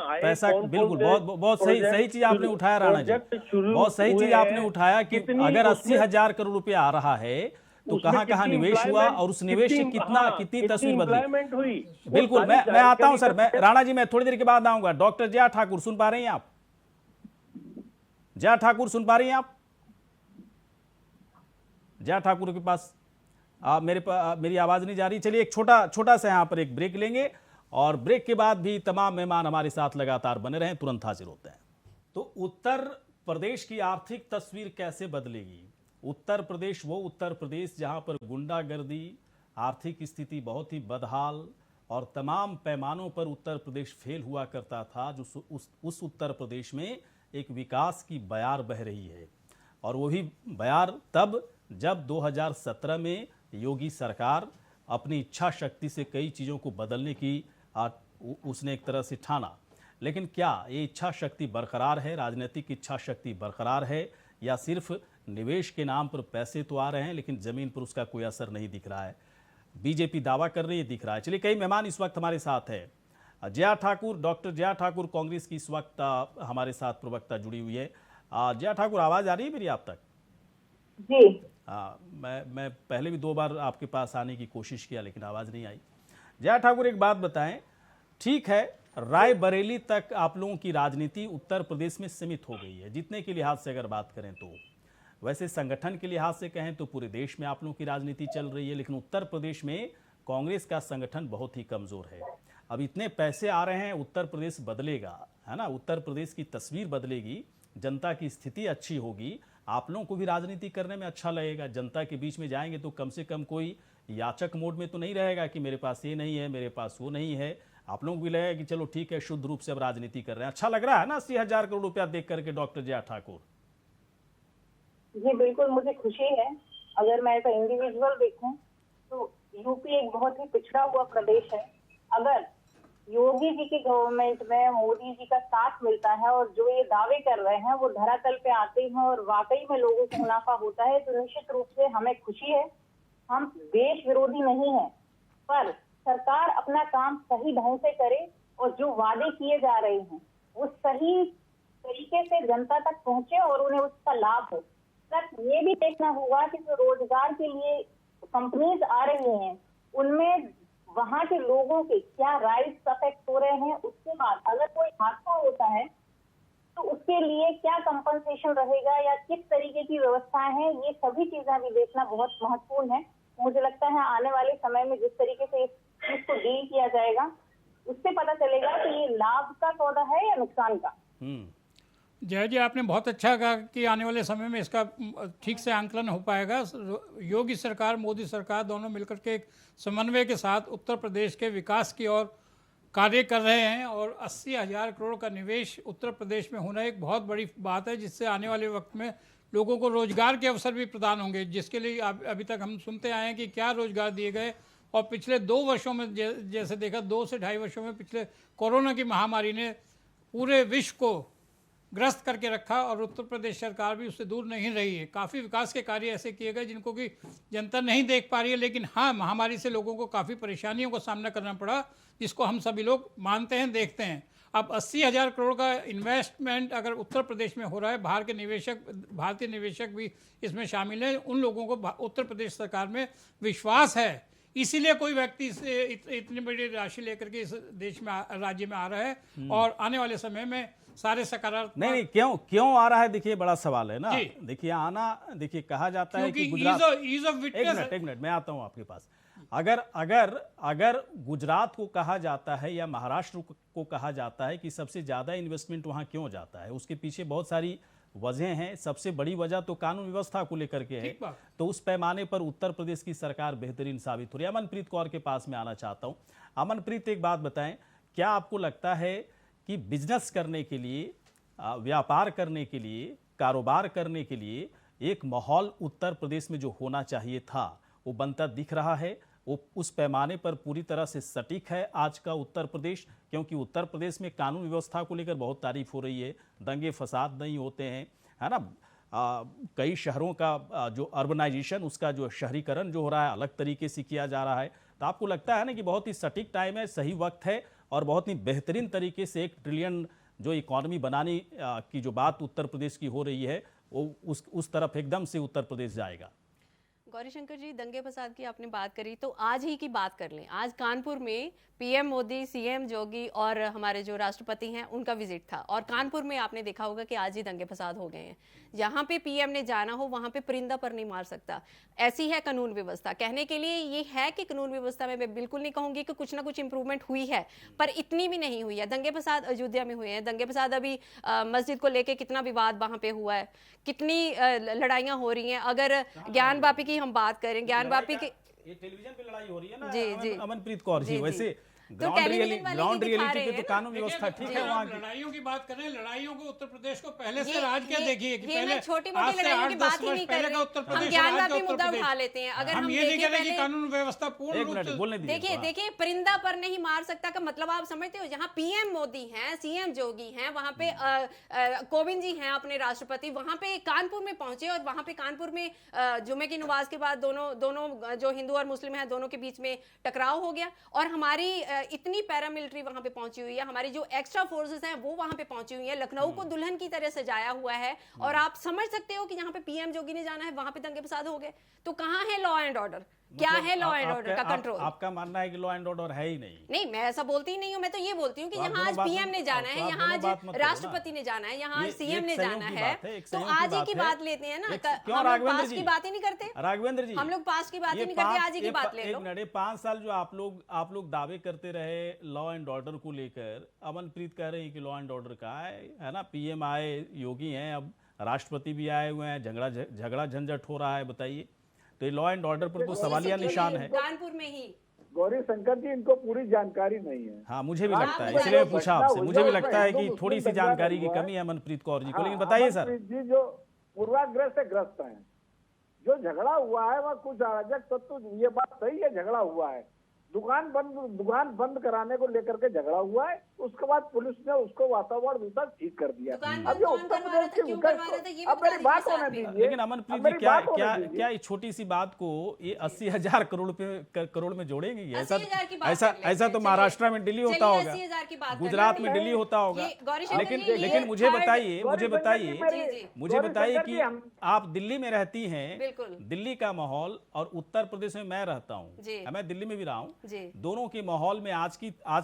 आए, पैसा, बिल्कुल बहुत सही चीज आपने उठाया राणा जी, बहुत सही चीज आपने उठाया कि अगर 80,000 करोड़ रुपया आ रहा है तो कहाँ निवेश हुआ और उस निवेश से कितनी तस्वीर बदली हुई। बिल्कुल, मैं आता हूं सर, मैं राणा जी मैं थोड़ी देर के बाद आऊंगा। डॉक्टर जया ठाकुर सुन पा रही हैं आप? जया ठाकुर सुन पा रही हैं आप? जया ठाकुर के पास मेरी आवाज नहीं जा रही। चलिए एक छोटा सा यहां पर एक ब्रेक लेंगे और ब्रेक के बाद भी तमाम मेहमान हमारे साथ लगातार बने रहें, तुरंत हाजिर होते हैं। तो उत्तर प्रदेश की आर्थिक तस्वीर कैसे बदलेगी? उत्तर प्रदेश वो उत्तर प्रदेश जहां पर गुंडागर्दी, आर्थिक स्थिति बहुत ही बदहाल और तमाम पैमानों पर उत्तर प्रदेश फेल हुआ करता था, जो उस उत्तर प्रदेश में एक विकास की बयार बह रही है। और वही बयार तब जब 2017 में योगी सरकार अपनी इच्छा शक्ति से कई चीज़ों को बदलने की उसने एक तरह से ठाना, लेकिन क्या ये इच्छा शक्ति बरकरार है, राजनीतिक इच्छा शक्ति बरकरार है, या सिर्फ निवेश के नाम पर पैसे तो आ रहे हैं लेकिन ज़मीन पर उसका कोई असर नहीं दिख रहा है? बीजेपी दावा कर रही है, दिख रहा है। चलिए, कई मेहमान इस वक्त हमारे साथ है। जया ठाकुर, डॉक्टर जया ठाकुर कांग्रेस की इस वक्त हमारे साथ प्रवक्ता जुड़ी हुई है। जया ठाकुर, आवाज़ आ रही है मेरी आप तक? जी। मैं पहले भी 2 बार आपके पास आने की कोशिश किया लेकिन आवाज़ नहीं आई। जया ठाकुर, एक बात बताएं, ठीक है, रायबरेली तक आप लोगों की राजनीति उत्तर प्रदेश में सीमित हो गई है, जितने के लिहाज से अगर बात करें तो। वैसे संगठन के लिहाज से कहें तो पूरे देश में आप लोगों की राजनीति चल रही है, लेकिन उत्तर प्रदेश में कांग्रेस का संगठन बहुत ही कमज़ोर है। अब इतने पैसे आ रहे हैं, उत्तर प्रदेश बदलेगा, है ना, उत्तर प्रदेश की तस्वीर बदलेगी, जनता की स्थिति अच्छी होगी, आप लोगों को भी राजनीति करने में अच्छा लगेगा। जनता के बीच में जाएंगे तो कम से कम कोई याचक मोड में तो नहीं रहेगा कि मेरे पास ये नहीं है, मेरे पास वो नहीं है। आप लोगों को भी लगेगा कि चलो ठीक है, शुद्ध रूप से अब राजनीति कर रहे हैं। अच्छा लग रहा है ना 80,000 करोड़ रुपया देख करके डॉक्टर जया ठाकुर? जी बिल्कुल, मुझे खुशी है। अगर मैं एज इंडिविजुअल देखूं तो यूपी एक बहुत ही पिछड़ा हुआ प्रदेश है। अगर योगी जी की गवर्नमेंट में मोदी जी का साथ मिलता है और जो ये दावे कर रहे हैं वो धरातल पे आते हैं और वाकई में लोगों को मुनाफा होता है, तो निश्चित रूप से हमें खुशी है। हम देश विरोधी नहीं है, पर सरकार अपना काम सही ढंग से करे और जो वादे किए जा रहे हैं वो सही तरीके से जनता तक पहुंचे और उन्हें उसका लाभ हो। प्लस ये भी देखना होगा कि जो रोजगार के लिए कंपनीज आ रही हैं उनमें वहां के लोगों के क्या राइट्स अफेक्ट हो रहे हैं। उसके बाद अगर कोई हादसा होता है तो उसके लिए क्या कंपनसेशन रहेगा या किस तरीके की व्यवस्थाएं हैं, ये सभी चीजें भी देखना बहुत महत्वपूर्ण है। मुझे लगता है आने वाले समय में जिस तरीके से इस चीज को डील किया जाएगा उससे पता चलेगा कि ये लाभ का सौदा है या नुकसान का। जय जी, आपने बहुत अच्छा कहा कि आने वाले समय में इसका ठीक से आंकलन हो पाएगा। योगी सरकार, मोदी सरकार दोनों मिलकर के एक समन्वय के साथ उत्तर प्रदेश के विकास की ओर कार्य कर रहे हैं और 80,000 करोड़ का निवेश उत्तर प्रदेश में होना एक बहुत बड़ी बात है, जिससे आने वाले वक्त में लोगों को रोजगार के अवसर भी प्रदान होंगे, जिसके लिए अभी तक हम सुनते आए हैं कि क्या रोजगार दिए गए। और पिछले 2 वर्षों में जैसे देखा, 2 से ढाई वर्षों में पिछले कोरोना की महामारी ने पूरे विश्व को ग्रस्त करके रखा और उत्तर प्रदेश सरकार भी उससे दूर नहीं रही है। काफ़ी विकास के कार्य ऐसे किए गए जिनको कि जनता नहीं देख पा रही है, लेकिन हाँ, महामारी से लोगों को काफ़ी परेशानियों का सामना करना पड़ा, जिसको हम सभी लोग मानते हैं, देखते हैं। अब 80,000 करोड़ का इन्वेस्टमेंट अगर उत्तर प्रदेश में हो रहा है, भारतीय निवेशक भी इसमें शामिल हैं, उन लोगों को उत्तर प्रदेश सरकार में विश्वास है। इसीलिए कोई व्यक्ति इसे इतनी बड़ी राशि लेकर के इस देश में राज्य में आ रहा है और आने वाले समय में सारे सकारात्मक नहीं, क्यों आ रहा है, देखिए बड़ा सवाल है ना। देखिए देखिए कहा जाता है कि गुजरात, एक मिनट मैं आता हूं आपके पास। अगर गुजरात को कहा जाता है या महाराष्ट्र को कहा जाता है कि सबसे ज्यादा इन्वेस्टमेंट वहां क्यों जाता है, उसके पीछे बहुत सारी वजह हैं। सबसे बड़ी वजह तो कानून व्यवस्था को लेकर के है। तो उस पैमाने पर उत्तर प्रदेश की सरकार बेहतरीन साबित हो रही है। अमनप्रीत कौर के पास में आना चाहता हूं। अमनप्रीत, एक बात बताएं, क्या आपको लगता है कि बिजनेस करने के लिए, व्यापार करने के लिए, कारोबार करने के लिए एक माहौल उत्तर प्रदेश में जो होना चाहिए था वो बनता दिख रहा है? वो उस पैमाने पर पूरी तरह से सटीक है आज का उत्तर प्रदेश? क्योंकि उत्तर प्रदेश में कानून व्यवस्था को लेकर बहुत तारीफ हो रही है, दंगे फसाद नहीं होते हैं, है ना। कई शहरों का जो अर्बनाइजेशन, उसका जो शहरीकरण जो हो रहा है अलग तरीके से किया जा रहा है। तो आपको लगता है ना कि बहुत ही सटीक टाइम है, सही वक्त है और बहुत ही बेहतरीन तरीके से 1 ट्रिलियन जो इकॉनमी बनाने की जो बात उत्तर प्रदेश की हो रही है वो उस तरफ एकदम से उत्तर प्रदेश जाएगा? गौरीशंकर जी, दंगे फसाद की आपने बात करी तो आज ही की बात कर लें। आज कानपुर में पीएम मोदी, सीएम जोगी और हमारे जो राष्ट्रपति हैं उनका विजिट था और कानपुर में आपने देखा होगा कि आज ही दंगे फसाद हो गए हैं। जहां पे पीएम ने जाना हो वहां पे परिंदा पर नहीं मार सकता, ऐसी है कानून व्यवस्था। कहने के लिए ये है कि कानून व्यवस्था में मैं बिल्कुल नहीं कहूंगी कि कुछ ना कुछ इंप्रूवमेंट हुई है, पर इतनी भी नहीं हुई है। दंगे फसाद अयोध्या में हुए हैं, दंगे फसाद अभी मस्जिद को लेके कितना विवाद वहां पे हुआ है, कितनी लड़ाइयां हो रही हैं। अगर ज्ञान वापी की हम बात करें, ज्ञान वापी की ये टेलीविजन पे लड़ाई हो रही है ना। जी अमनप्रीत कौर जी, ग्राउंड टेलीविजन वाले ग्राउंड ही दिखा रियलिटी रहे की हैं तो ना। कानून व्यवस्था ठीक है अगर वहाँ आप की। लड़ाइयों की बात करें, लड़ाइयों को उत्तर प्रदेश को पहले से ये- राज क्या ये- देखिए कि ये पहले मैं छोटी आज मोटी से लड़ाइयों की 8-10 बात ही वर्ष नहीं पहले कर का रहे, उत्तर हम प्रदेश, ज्ञानवापी आज का मुद्दा उत्तर उठा प्रदेश। लेते हैं। अगर हम हम ये नहीं देखें कह रहे कि पहले- कानून व्यवस्था पूर्ण एक रूप मिनट से बोलने दीजिए। देखिए हाँ। देखिए, परिंदा पर नहीं मार सकता का मतलब आप समझते हो। जहाँ पीएम मोदी हैं, सीएम जोगी हैं, वहां पे कोविंद जी हैं अपने राष्ट्रपति, वहां पे कानपुर में पहुंचे और वहां पे कानपुर में जुमे की नमाज के बाद दोनों जो हिंदू और मुस्लिम हैं दोनों के बीच में टकराव हो गया। और हमारी इतनी पैरामिलिट्री वहां पे पहुंची हुई है, हमारी जो एक्स्ट्रा फोर्सेस हैं वो वहां पे पहुंची हुई है। लखनऊ को दुल्हन की तरह सजाया हुआ है और आप समझ सकते हो कि जहां पे पीएम जोगी ने जाना है वहां पे दंगे फसाद हो गए। तो कहाँ है लॉ एंड ऑर्डर? क्या मतलब है लॉ एंड ऑर्डर का कंट्रोल? आपका मानना है कि लॉ एंड ऑर्डर है ही नहीं? नहीं, मैं ऐसा बोलती ही नहीं हूँ। मैं तो ये बोलती हूँ कि तो आप यहाँ आज दोनों पीएम बात ने मत- जाना तो है, आप यहाँ दोनों बात आज मत करो ना। राष्ट्रपति ने जाना है, यहाँ ये सीएम एक ने संयोग जाना की है, बात है, एक तो संयोग की आज ही बात की है। बात लेते हैं ना। क्यों हम लोग राघवेंद्र पास्ट जी? की बात ही नहीं करते। राघवेंद्र जी, हम लोग पास्ट की बात ही ये नहीं करते, पाँच- आज ही की ये बात पा- ले एक लो। मिनट, ये 5 साल जो आप लोग दावे करते रहे लॉ एंड ऑर्डर को लेकर, अमनप्रीत कह रहे हैं कि लॉ एंड ऑर्डर का है ना। पीएम आए, योगी हैं, अब राष्ट्रपति भी आए हुए हैं, झगड़ा झंझट हो रहा है। बताइए, तो ये लॉ एंड ऑर्डर पर तो सवालिया निशान है। कानपुर में ही गौरी शंकर जी, इनको पूरी जानकारी नहीं है। हाँ, मुझे भी आप लगता है, बताइए, इसलिए मैं पूछा आपसे। घटना मुझे भी हुई है, लगता है कि हिंदू थोड़ी सी मुस्लिम जानकारी की हुआ है। कमी है अमनप्रीत कौर जी को। हाँ, लेकिन बताइए सर। अमनप्रीत जी जो पूर्वाग्रह से ग्रस्त हैं, जो झगड़ा हुआ है वह कुछ अराजक तत्व, ये बात सही है, झगड़ा हुआ है। दुकान बंद कराने को लेकर के झगड़ा हुआ है। उसके बाद पुलिस ने उसको वातावरण विभाग ठीक कर दिया। दुकान अब ये कौन उत्तर करवा रहा प्रदेश था, की क्यों विकास करवा रहा था, ये अब मेरी बता बात दीजिए होने साथ में। दीजिए। लेकिन अमनप्रीत अब जी, मेरी क्या बात होने क्या दीजिए। क्या इस छोटी सी बात को ये 80,000 करोड़ में जोड़ेंगे? ऐसा 80,000 की बात ऐसा कर लेते ऐसा हैं। तो चलिए, महाराष्ट्र में दिल्ली होता चलिए, होगा, 80,000 की बात कर गुजरात लेते में हैं। दिल्ली होता होगा। ये गौरी शंकर लेकिन जी, ये लेकिन मुझे third- बताइए, गौरी शंकर जी, मुझे गौरी बताइए शंकर कि जी, हम- आप दिल्ली में रहती हैं, बिल्कुल। दिल्ली का माहौल और उत्तर प्रदेश में मैं रहता जी। हूँ, मैं दिल्ली में भी रहा हूँ, जी। दोनों के माहौल में आज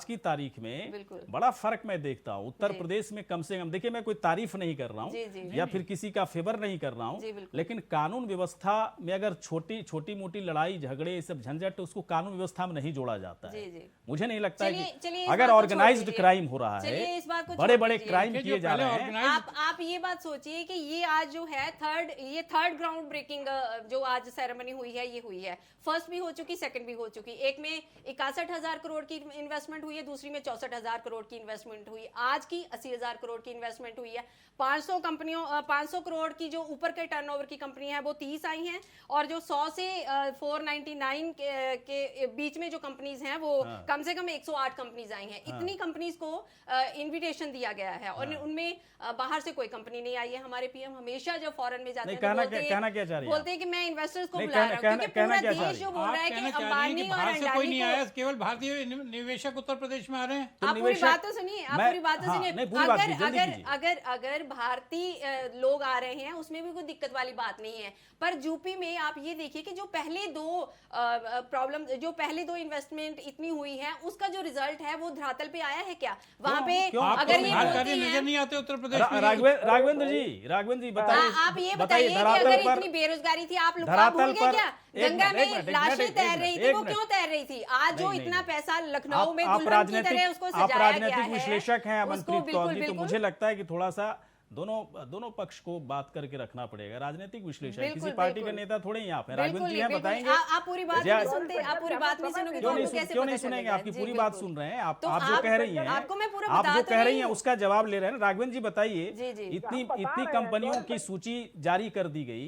की तारीख में बिल्कुल। बड़ा फर्क मैं देखता हूँ। उत्तर जी। प्रदेश में कम से कम, देखिए मैं कोई तारीफ नहीं कर रहा जी, जी, हूँ जी। या फिर किसी का फेवर नहीं कर रहा जी, हूँ, बिल्कुल। लेकिन कानून व्यवस्था में अगर छोटी मोटी लड़ाई झगड़े ये सब झंझट, उसको कानून व्यवस्था में नहीं जोड़ा जाता है। जी, जी। मुझे नहीं लगता है चलिए- कि चलिए इस अगर बात को ऑर्गेनाइज्ड छोड़ दीजिए। क्राइम हो रहा चलिए इस बात को है, छोड़ बड़े बड़े दीजिए। क्राइम कि किए जो जा पहले रहे हैं, organized- आप ये बात सोचिए कि ये आज जो है थर्ड ग्राउंड ब्रेकिंग जो आज सेरेमनी हुई है, ये हुई है। फर्स्ट भी हो चुकी, सेकंड भी हो चुकी। एक में 61,000 करोड़ की इन्वेस्टमेंट हुई है, दूसरी में 64,000 करोड़ की इन्वेस्टमेंट हुई। आज की 80,000 करोड़ की इन्वेस्टमेंट हुई है। 500 करोड़ की जो ऊपर के टर्नओवर की कंपनी है वो 30 आई हैं, और जो 100 से 499 के बीच में जो कंपनीज हैं वो कम से कम 108 कंपनीज आई हैं। इतनी कंपनीज को इनविटेशन दिया गया है और उनमें बाहर से कोई कंपनी नहीं आई है। हमारे पीएम हमेशा जब फॉरेन में जाते नहीं, हैं तो कहना क्या चाह रही हैं? बोलते हैं कि मैं इन्वेस्टर्स को नहीं, बुला रहा हूं, क्योंकि कहना पूरा क्या चाह देश रही जो हैं? बोल रहा है आप कि कहना चाह रही हैं अंबानी कि और बाहर से कोई अडानी नहीं को। आया, केवल भारतीय निवेशक उत्तर प्रदेश में आ रहे हैं। तो आप पूरी निवेशक- बात तो सुनिए, आप मैं- पूरी बात तो हाँ, सुनिए। नहीं, पूरी बात अगर कीजिए, जल्दी अगर कीजिए। अगर अगर भारतीय लोग आ रहे हैं उसमें भी कोई दिक्कत वाली बात नहीं है, पर यूपी में आप ये देखिए कि जो पहले दो इन्वेस्टमेंट इतनी हुई है, उसका जो रिजल्ट है वो धरातल पे आया है क्या? वहां पे क्यों? अगर ये बाहर बोलते कार्य नजर हैं, नहीं आते उत्तर प्रदेश में। राघवेंद्र जी बताइए, आप ये बताइए कि धरातल अगर पर- इतनी बेरोजगारी थी, आप लोग धरातल भूल गए पर- क्या? एक गंगा मिनट, एक में मिनट, लाशें एक तैर मिनट, रही थी, एक वो मिनट। क्यों तैर रही थी? आज जो नहीं, इतना नहीं। पैसा लखनऊ में आप दुल्हन की तरह उसको आप सजाया गया राजनीतिक है, विश्लेषक हैं उसको अमनप्रीत कौर बिल्कुल जी, तो बिल्कुल मुझे लगता है कि थोड़ा सा दोनों पक्ष को बात करके रखना पड़ेगा। राजनीतिक विश्लेषक, किसी बिल्कुल, पार्टी के बिल्कुल। नेता थोड़े ही आप हैं। बिल्कुल राघवेंद्र जी हैं, बिल्कुल। बताएंगे। आप पूरी बात नहीं सुनते, आप पूरी बात नहीं सुनोगे तो क्यों आपको नहीं कैसे क्यों पता नहीं सुनेंगे? चलेगा? आपकी जी, पूरी बिल्कुल। बात सुन रहे हैं, आप तो जो कह रही हैं, आपको मैं पूरा आप बता जो तो कह रही रही हैं हूँ। उसका जवाब ले रहे हैं। राघवेंद्र जी बताइए, जी, जी। इतनी हम बता इतनी रहे हैं, कंपनियों गौरव की सूची जारी कर दी गई,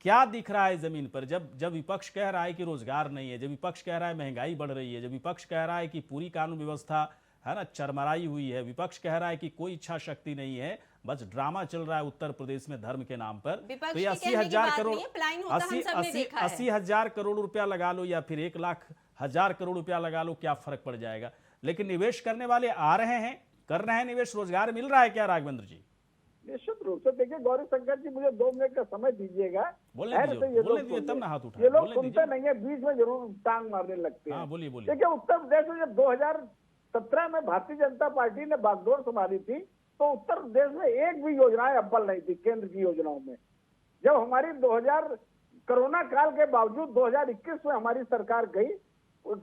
क्या दिख रहा है जमीन पर? जब विपक्ष कह रहा है कि रोजगार नहीं है, जब विपक्ष कह रहा है महंगाई बढ़ रही है, जब विपक्ष कह रहा है कि पूरी कानून व्यवस्था है ना चरमराई हुई है, विपक्ष कह रहा है कि कोई इच्छा शक्ति नहीं है, बस ड्रामा चल रहा है उत्तर प्रदेश में धर्म के नाम पर, विपक्ष तो ये की 80,000 कहने की करोड़ बात नहीं है, प्लान होता हम सबने देखा है। 80,000 करोड़ रुपया लगा लो या फिर 1,00,000 करोड़ रुपया लगा लो, क्या फर्क पड़ जाएगा? लेकिन निवेश करने वाले आ रहे हैं, कर रहे हैं निवेश, रोजगार मिल रहा है क्या राघवेंद्र जी? निश्चित रूप से देखिए गौरी शंकर जी, मुझे 2 मिनट का समय दीजिएगा। बोलने खैर दीजिए, से ये बोलने लोग दीजिए, तब ना हाथ सुनते- उठाएं, ये लोग बोलने सुनते दीजिए। नहीं है, बीच में जरूर टांग मारने लगते हैं। हाँ, बोलिए। देखिए उत्तर प्रदेश में जब 2017 में भारतीय जनता पार्टी ने बागडोर संभाली थी तो उत्तर प्रदेश में एक भी योजनाएं अव्वल नहीं थी केंद्र की योजनाओं में। जब हमारी 2000 कोरोना काल के बावजूद 2021 में हमारी सरकार गई,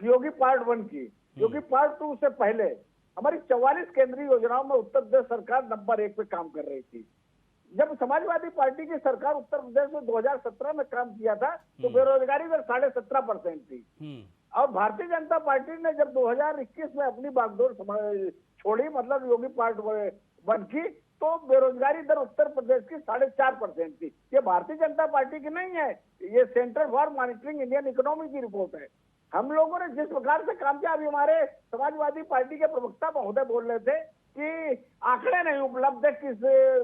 योगी पार्ट 1 की, योगी पार्ट 2 से पहले हमारी 44 केंद्रीय योजनाओं में उत्तर प्रदेश सरकार नंबर 1 पे काम कर रही थी। जब समाजवादी पार्टी की सरकार उत्तर प्रदेश में 2017 में काम किया था तो बेरोजगारी दर 17.5% थी। और भारतीय जनता पार्टी ने जब 2021 में अपनी बागडोर छोड़ी, मतलब योगी पार्टी बन की, तो बेरोजगारी दर उत्तर प्रदेश की 4.5% थी। ये भारतीय जनता पार्टी की नहीं है, ये centre for monitoring Indian economy की रिपोर्ट है। हम लोगों ने जिस प्रकार से काम किया, अभी हमारे समाजवादी पार्टी के प्रवक्ता महोदय बोल रहे थे कि आंकड़े नहीं उपलब्ध है किस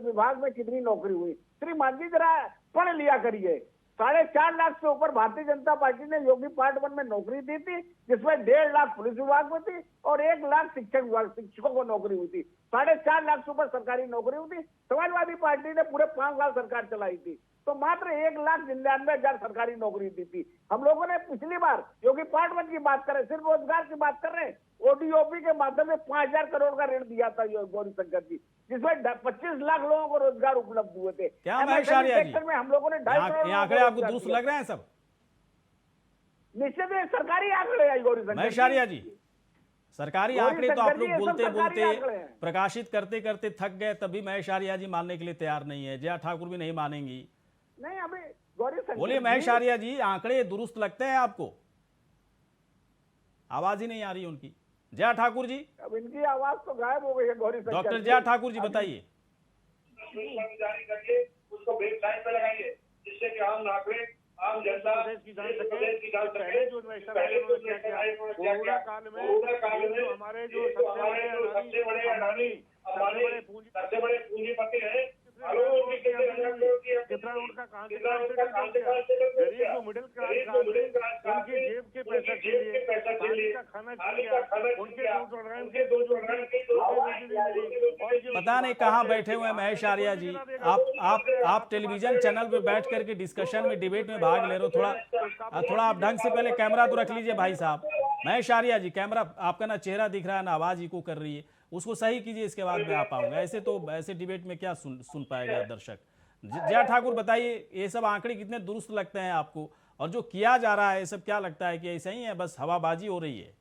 विभाग में कितनी नौकरी हुई। श्रीमान जी जरा पढ़ लिया करिए। 4.5 लाख से ऊपर भारतीय जनता पार्टी ने योगी पार्ट 1 में नौकरी दी थी, जिसमें 1.5 लाख पुलिस विभाग में थी और 1 लाख शिक्षकों को नौकरी हुई थी। 4.5 लाख से ऊपर सरकारी नौकरी हुई थी। समाजवादी पार्टी ने पूरे 5 साल सरकार चलाई थी, तो मात्र 1,99,000 सरकारी नौकरी दी थी। हम लोगों ने पिछली बार योगी पार्ट 1 की बात करें, सिर्फ रोजगार की बात कर रहे हैं, ओडीओपी के माध्यम से 5,000 करोड़ का ऋण दिया था गौरी शंकर जी, जिसमें 25 लाख लोगों को रोजगार उपलब्ध हुए थे। क्या महेश आर्या जी, में हम लोगों ने 2.5 करोड़ आंकड़े आपको दुरुस्त लग रहे हैं सब? निश्चित ही सरकारी आंकड़े हैं गौरी शंकर महेश आर्या जी, सरकारी आंकड़े तो आप लोग बोलते बोलते प्रकाशित करते करते थक गए, तभी महेश आर्या जी मानने के लिए तैयार नहीं है। जया ठाकुर भी नहीं मानेंगी। नहीं, अभी गौरी शंकर बोलिए महेश आर्या जी, आंकड़े दुरुस्त लगते हैं आपको? आवाज ही नहीं आ रही उनकी। जया ठाकुर जी, अब इनकी आवाज तो गायब हो गई है गौरी शंकर। डॉक्टर जया ठाकुर जी बताइए। जारी करिए, उसको वेबसाइट पे लगाइए, जिससे कि आम नागरिक, आम जनता प्रदेश की जान सके। पहले जो कोरोना काल में हमारे जो सबसे बड़े अडानी, सबसे बड़े पूंजीपति हैं, कितना उनका कहां से गरीब जो मिडिल क्लास उनकी जेब के पैसे के लिए का खाना उनके पता नहीं कहाँ बैठे हुए हैं महेश आर्या जी। आप टेलीविजन चैनल पे बैठ करके डिस्कशन में, डिबेट में भाग ले रहे हो। थोड़ा आप ढंग से पहले कैमरा तो रख लीजिए भाई साहब। महेश आर्या जी, कैमरा आपका ना चेहरा दिख रहा है ना आवाज इको कर रही है, उसको सही कीजिए, इसके बाद मैं आ पाऊंगा। ऐसे डिबेट में क्या सुन पाएगा दर्शक। जया ठाकुर बताइए, ये सब आंकड़े कितने दुरुस्त लगते हैं आपको, और जो किया जा रहा है ये सब क्या लगता है कि ऐसा ही है, बस हवाबाजी हो रही है?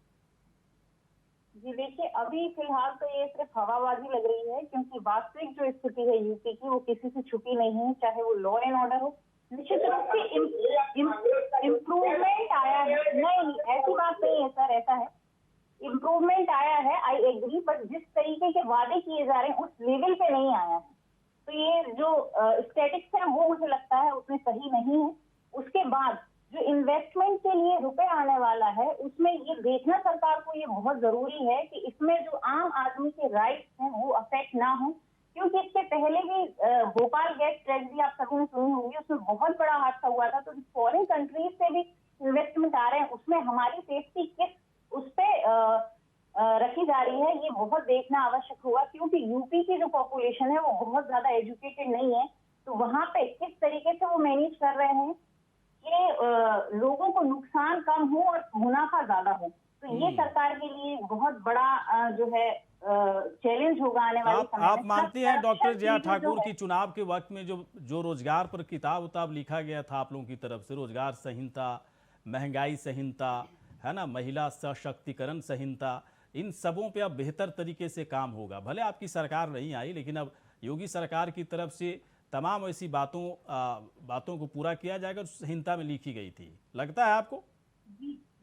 जी देखिए, अभी फिलहाल तो ये सिर्फ हवाबाजी लग रही है, क्योंकि वास्तविक जो स्थिति है यूपी की वो किसी से छुपी नहीं है, चाहे वो लॉ एंड ऑर्डर हो। निश्चित रूप से इम्प्रूवमेंट आया है, नहीं ऐसी बात नहीं है सर, ऐसा है इम्प्रूवमेंट आया है, आई एग्री, बट जिस तरीके के वादे किए जा रहे हैं उस लेवल पे नहीं आया है। तो ये जो स्टैटिक्स है वो मुझे लगता है उतने सही नहीं है। उसके बाद जो इन्वेस्टमेंट के लिए रुपए आने वाला है, उसमें ये देखना सरकार को ये बहुत जरूरी है कि इसमें जो आम आदमी के राइट्स हैं वो अफेक्ट ना हो, क्योंकि इससे पहले भी भोपाल गैस ट्रेजेडी आप सभी ने सुनी होगी, उसमें बहुत बड़ा हादसा हुआ था। तो फॉरेन कंट्रीज से भी इन्वेस्टमेंट आ रहे हैं, उसमें हमारी सेफ्टी किस उस पे रखी जा रही है, ये बहुत देखना आवश्यक हुआ, क्योंकि यूपी की जो पॉपुलेशन है वो बहुत ज्यादा एजुकेटेड नहीं है। तो वहां पे किस तरीके से वो मैनेज कर रहे हैं कि लोगों को नुकसान कम हो और मुनाफा ज्यादा हो। तो ये सरकार के लिए बहुत बड़ा जो है चैलेंज होगा आने वाले समय में। आप मानती हैं डॉक्टर जया ठाकुर की चुनाव के वक्त में जो रोजगार पर किताब लिखा गया था आप लोगों की तरफ से, रोजगार संहिता, महंगाई संहिता, है ना, महिला सशक्तिकरण संहिता, इन सबों पे अब बेहतर तरीके से काम होगा। भले आपकी सरकार नहीं आई, लेकिन अब योगी सरकार की तरफ से तमाम ऐसी बातों को पूरा किया जाएगा जो संहिता में लिखी गई थी। लगता है आपको?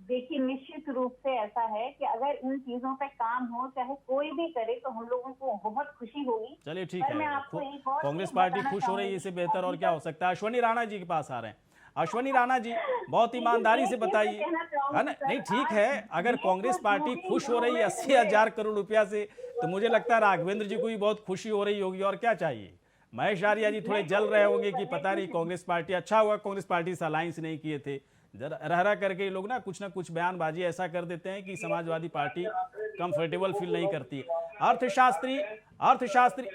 देखिए, निश्चित रूप से ऐसा है कि अगर इन चीजों पे काम हो, चाहे कोई भी करे, तो हम लोगों को बहुत खुशी होगी। चलिए ठीक है, कांग्रेस पार्टी खुश हो रही है, इससे बेहतर और क्या हो सकता है। अश्वनी राणा जी के पास आ रहे हैं। अश्वनी राणा जी, बहुत ईमानदारी से बताइए, है ना? नहीं ठीक है, अगर कांग्रेस पार्टी खुश हो रही है 80,000 करोड़ रुपया से, तो मुझे लगता है राघवेंद्र जी को भी बहुत खुशी हो रही होगी, और क्या चाहिए। महेश आर्या जी थोड़े जल रहे होंगे कि पता नहीं कांग्रेस पार्टी, अच्छा हुआ कांग्रेस पार्टी से अलायंस नहीं किए थे। रह करके लोग ना कुछ बयानबाजी ऐसा कर देते हैं कि समाजवादी पार्टी कंफर्टेबल फील नहीं करती। अर्थशास्त्री,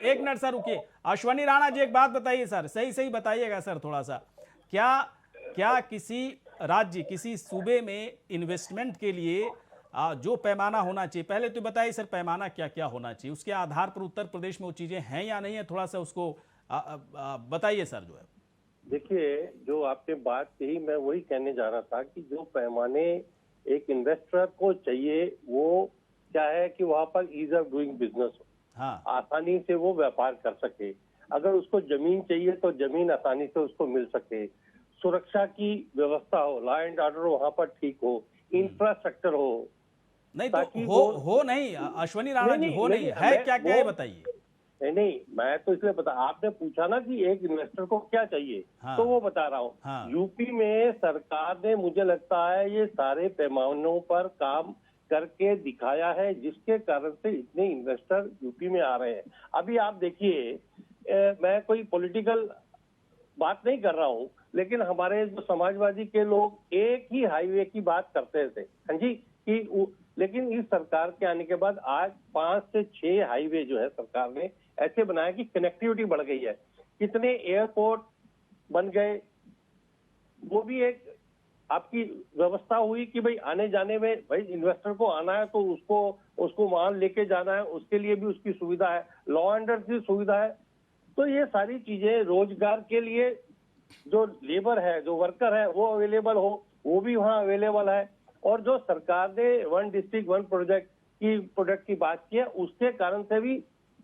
एक मिनट सर रुकिए। अश्वनी राणा जी एक बात बताइए सर, सही बताइएगा सर थोड़ा सा, क्या किसी राज्य, किसी सूबे में इन्वेस्टमेंट के लिए जो पैमाना होना चाहिए, पहले तो बताइए सर पैमाना क्या क्या होना चाहिए, उसके आधार पर उत्तर प्रदेश में वो चीजें हैं या नहीं है, थोड़ा सा उसको बताइए सर। जो है देखिए, जो आपने बात कही, मैं वही कहने जा रहा था कि जो पैमाने एक इन्वेस्टर को चाहिए वो क्या है कि वहां पर ईज ऑफ डूइंग बिजनेस हो, हाँ, आसानी से वो व्यापार कर सके। अगर उसको जमीन चाहिए तो जमीन आसानी से उसको मिल सके, सुरक्षा की व्यवस्था हो, लॉ एंड ऑर्डर वहां पर ठीक हो, इंफ्रास्ट्रक्चर हो। नहीं ताकि तो हो नहीं अश्वनी राणा जी, हो नहीं है, क्या क्या है बताइए। नहीं, मैं तो इसलिए बता, आपने पूछा ना कि एक इन्वेस्टर को क्या चाहिए, हाँ, तो वो बता रहा हूँ। हाँ, यूपी में सरकार ने, मुझे लगता है, ये सारे पैमानों पर काम करके दिखाया है, जिसके कारण से इतने इन्वेस्टर यूपी में आ रहे हैं। अभी आप देखिए, मैं कोई पॉलिटिकल बात नहीं कर रहा हूँ, लेकिन हमारे जो समाजवादी के लोग एक ही हाईवे की बात करते थे, हाँ जी, कि लेकिन इस सरकार के आने के बाद आज 5 से 6 हाईवे जो है सरकार ने ऐसे बनाया कि कनेक्टिविटी बढ़ गई है। कितने एयरपोर्ट बन गए, वो भी एक आपकी व्यवस्था हुई कि भाई आने जाने में, भाई इन्वेस्टर को आना है तो उसको वहां लेके जाना है, उसके लिए भी उसकी सुविधा है, लॉ एंड ऑर्डर की सुविधा है। तो ये सारी चीजें रोजगार के लिए, जो लेबर है, जो वर्कर है, वो अवेलेबल हो, वो भी वहाँ अवेलेबल है। और जो सरकार ने 1 डिस्ट्रिक्ट 1 प्रोडक्ट की बात की है, उसके कारण से भी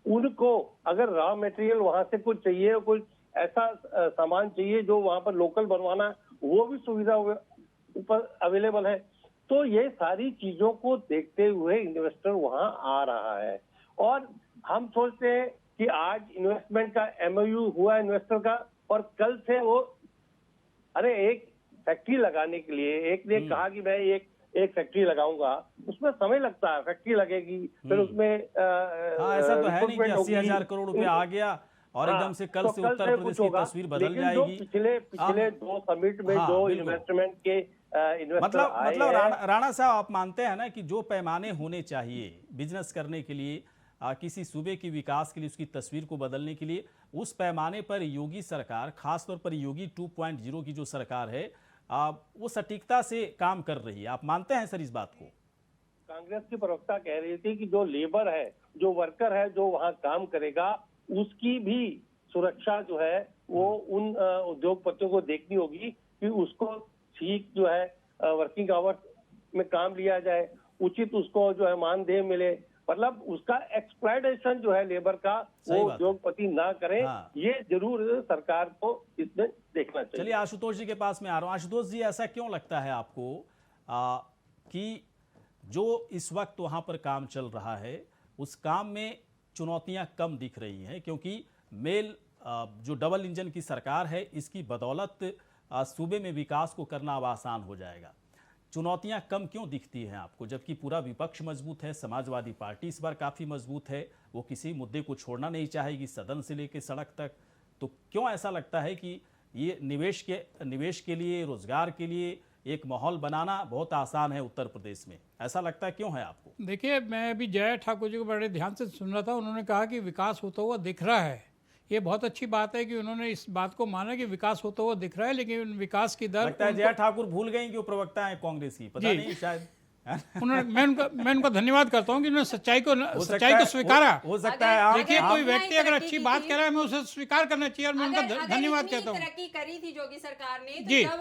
उनको अगर रॉ मटेरियल वहां से कुछ चाहिए, कुछ ऐसा सामान चाहिए जो वहां पर लोकल बनवाना, वो भी सुविधा ऊपर अवेलेबल है। तो ये सारी चीजों को देखते हुए इन्वेस्टर वहां आ रहा है। और हम सोचते हैं कि आज इन्वेस्टमेंट का MOU हुआ इन्वेस्टर का, और कल से वो, अरे एक फैक्ट्री लगाने के लिए एक ने कहा कि मैं एक फैक्ट्री लगाऊंगा, उसमें समय लगता है, फैक्ट्री लगेगी, फिर उसमें ऐसा तो है नहीं कि 80,000 करोड़ रुपया आ गया और एकदम से कल से उत्तर प्रदेश की तस्वीर बदल जाएगी। पिछले 2 समिट में जो इन्वेस्टमेंट के इन्वेस्टर मतलब राणा साहब, आप मानते हैं ना कि जो पैमाने होने चाहिए बिजनेस करने के लिए, किसी सूबे की विकास के लिए, उसकी तस्वीर को बदलने के लिए, उस पैमाने पर योगी सरकार, खासतौर पर योगी 2.0 की जो सरकार है, वो सटीकता से काम कर रही है। आप मानते हैं सर इस बात को? कांग्रेस की प्रवक्ता कह रही थी कि जो लेबर है, जो वर्कर है, जो वहां काम करेगा, उसकी भी सुरक्षा जो है वो उन उद्योगपतियों को देखनी होगी कि उसको ठीक जो है वर्किंग आवर्स में काम लिया जाए, उचित उसको जो है मानदेय मिले, मतलब उसका एक्सप्लॉयटेशन जो है लेबर का, वो उद्योगपति ना करें। हाँ। ये जरूर सरकार को इसमें देखना चाहिए। चलिए आशुतोष जी के पास में आ रहा हूं। आशुतोष जी, ऐसा क्यों लगता है आपको कि जो इस वक्त वहां पर काम चल रहा है, उस काम में चुनौतियां कम दिख रही हैं? क्योंकि जो डबल इंजन की सरकार है, इसकी बदौलत सूबे में विकास को करना अब आसान हो जाएगा। चुनौतियां कम क्यों दिखती हैं आपको, जबकि पूरा विपक्ष मजबूत है? समाजवादी पार्टी इस बार काफ़ी मजबूत है, वो किसी मुद्दे को छोड़ना नहीं चाहेगी, सदन से लेकर सड़क तक। तो क्यों ऐसा लगता है कि ये निवेश के लिए, रोजगार के लिए एक माहौल बनाना बहुत आसान है उत्तर प्रदेश में? ऐसा लगता है, क्यों है आपको? देखिए, मैं अभी जय ठाकुर जी को बड़े ध्यान से सुन रहा था। उन्होंने कहा कि विकास होता हुआ दिख रहा है। ये बहुत अच्छी बात है कि उन्होंने इस बात को माना कि विकास होता हुआ दिख रहा है, लेकिन विकास की दर, लगता है जय ठाकुर भूल गई कि वो प्रवक्ता है कांग्रेस की, पता नहीं शायद। मैं उनको धन्यवाद करता हूँ कि उन्होंने सच्चाई को स्वीकारा। हो सकता है देखिए, कोई व्यक्ति अगर अच्छी बात कह रहा है, मैं उसे स्वीकार करना चाहिए, और मैं उनका धन्यवाद कहता हूँ। तरक्की करी थी योगी सरकार ने, तो जब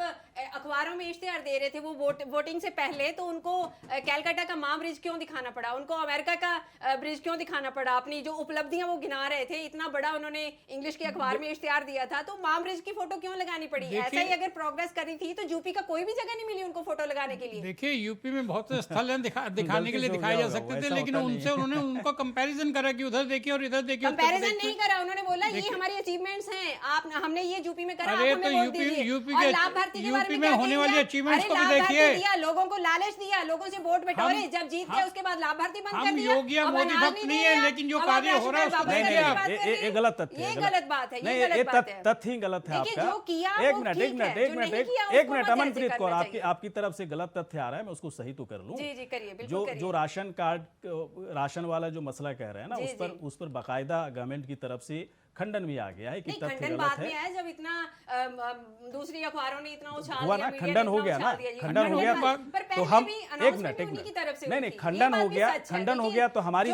अखबारों में इश्तेहार दे रहे थे वो वोटिंग से पहले, तो उनको कैलकाटा का माँ ब्रिज क्यों दिखाना पड़ा, उनको अमेरिका का ब्रिज क्यों दिखाना पड़ा? अपनी जो उपलब्धियां वो गिना रहे थे, इतना बड़ा उन्होंने इंग्लिश के अखबार में इश्तेहार दिया था, तो माँ ब्रिज की फोटो क्यों लगानी पड़ी? ऐसा ही अगर प्रोग्रेस करी थी तो यूपी का कोई भी जगह नहीं मिली उनको फोटो लगाने के लिए। देखिए, यूपी में बहुत से स्थल हैं दिखाने के लिए दिखाए जा सकते थे, लेकिन उन्होंने उनको कंपैरिजन करा कि उधर देखिए और इधर देखिए। कंपैरिजन नहीं करा, उन्होंने बोला ये हमारी अचीवमेंट्स हैं, हमने ये यूपी में करा, अरे तो यूपी में होने वाली अचीवमेंट्स को भी देखिए। लोगों को लालच दिया, लोगों से वोट बटोरे, जब जीत गए उसके बाद लाभ भारती बंद कर दिया। योगी मोदी भक्त नहीं है, लेकिन जो कार्य हो रहा है उसको देखिए आप। ये गलत तथ्य है, ये गलत बात है, ये तथ्य ही गलत है आपका। एक मिनट अमनप्रीत कौर, आपकी तरफ से गलत तथ्य आ रहा है, मैं उसको सही तो कर लूं। जी जी करिए, जो राशन कार्ड, राशन वाला जो मसला कह रहे हैं ना, उस पर बाकायदा गवर्नमेंट की तरफ से खंडन भी आ गया है कि तथ्य गलत है। जब इतना दूसरी अखबारों ने इतना उछाल हुआ ना, खंडन हो गया ना, खंडन हो गया तो हम एक मिनट नहीं, खंडन हो गया तो हमारी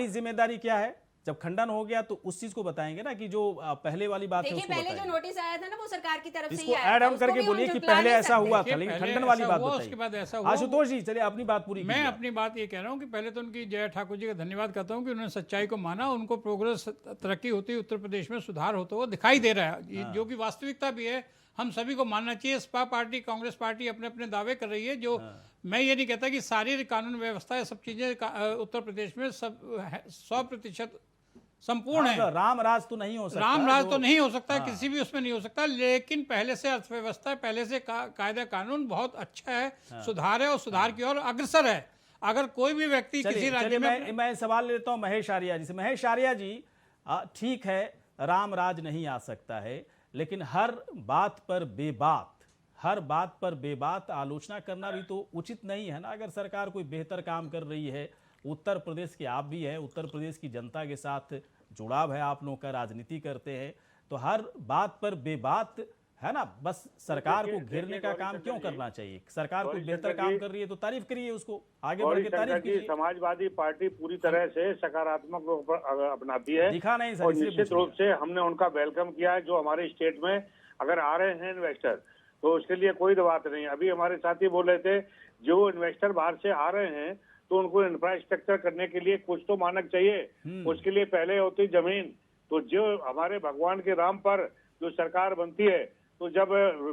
जिम्मेदारी क्या है? जब खंडन हो गया तो उस चीज को बताएंगे ना कि जो पहले वाली बात है उसको पहले जो नोटिस आया था ना वो सरकार की तरफ से इसको ऐड ऑन करके बोलिए कि पहले ऐसा हुआ था, लेकिन खंडन वाली बात बताइए। आशुतोष जी चलिए अपनी बात पूरी। मैं अपनी बात ये कह रहा हूँ कि पहले तो उनकी जय ठाकुर जी का धन्यवाद करता हूँ कि उन्होंने सच्चाई को माना, उनको प्रोग्रेस, तरक्की होती उत्तर प्रदेश में सुधार होता हुआ दिखाई दे रहा है, जो कि वास्तविकता भी है। हम सभी को मानना चाहिए। सपा पार्टी, कांग्रेस पार्टी अपने अपने दावे कर रही है, जो मैं ये नहीं कहता कि सारी कानून व्यवस्था, सब चीज़ें उत्तर प्रदेश में सब 100% संपूर्ण है। राम राज तो नहीं हो सकता, राम राज तो नहीं हो सकता, किसी भी उसमें नहीं हो सकता, लेकिन पहले से अर्थव्यवस्था, पहले से कायदा कानून बहुत अच्छा है, सुधार है और सुधार की ओर अग्रसर है। अगर कोई भी व्यक्ति किसी राज्य में, मैं सवाल लेता हूं महेश आर्या जी से। महेश आर्या जी, ठीक है राम राज नहीं आ सकता है, लेकिन हर बात पर बेबात आलोचना करना भी तो उचित नहीं है ना। अगर सरकार कोई बेहतर काम कर रही है, उत्तर प्रदेश के आप भी हैं, उत्तर प्रदेश की जनता के साथ जुड़ाव है आप लोगों का, राजनीति करते हैं, तो हर बात पर बेबात है ना, बस सरकार को घेरने का काम क्यों करना चाहिए? सरकार कोई बेहतर काम कर रही है तो तारीफ करिए, उसको आगे बढ़ के तारीफ कीजिए। समाजवादी पार्टी पूरी तरह से सकारात्मक अपनाती है, दिखा नहीं सर, और निश्चित रूप से हमने उनका वेलकम किया है। जो हमारे स्टेट में अगर आ रहे हैं इन्वेस्टर, तो उसके लिए कोई बात नहीं। अभी हमारे साथी बोल रहे थे, जो इन्वेस्टर बाहर से आ रहे हैं तो उनको इंफ्रास्ट्रक्चर करने के लिए कुछ तो मानक चाहिए। उसके लिए पहले होती जमीन। तो जो हमारे भगवान के राम पर जो सरकार बनती है, तो जब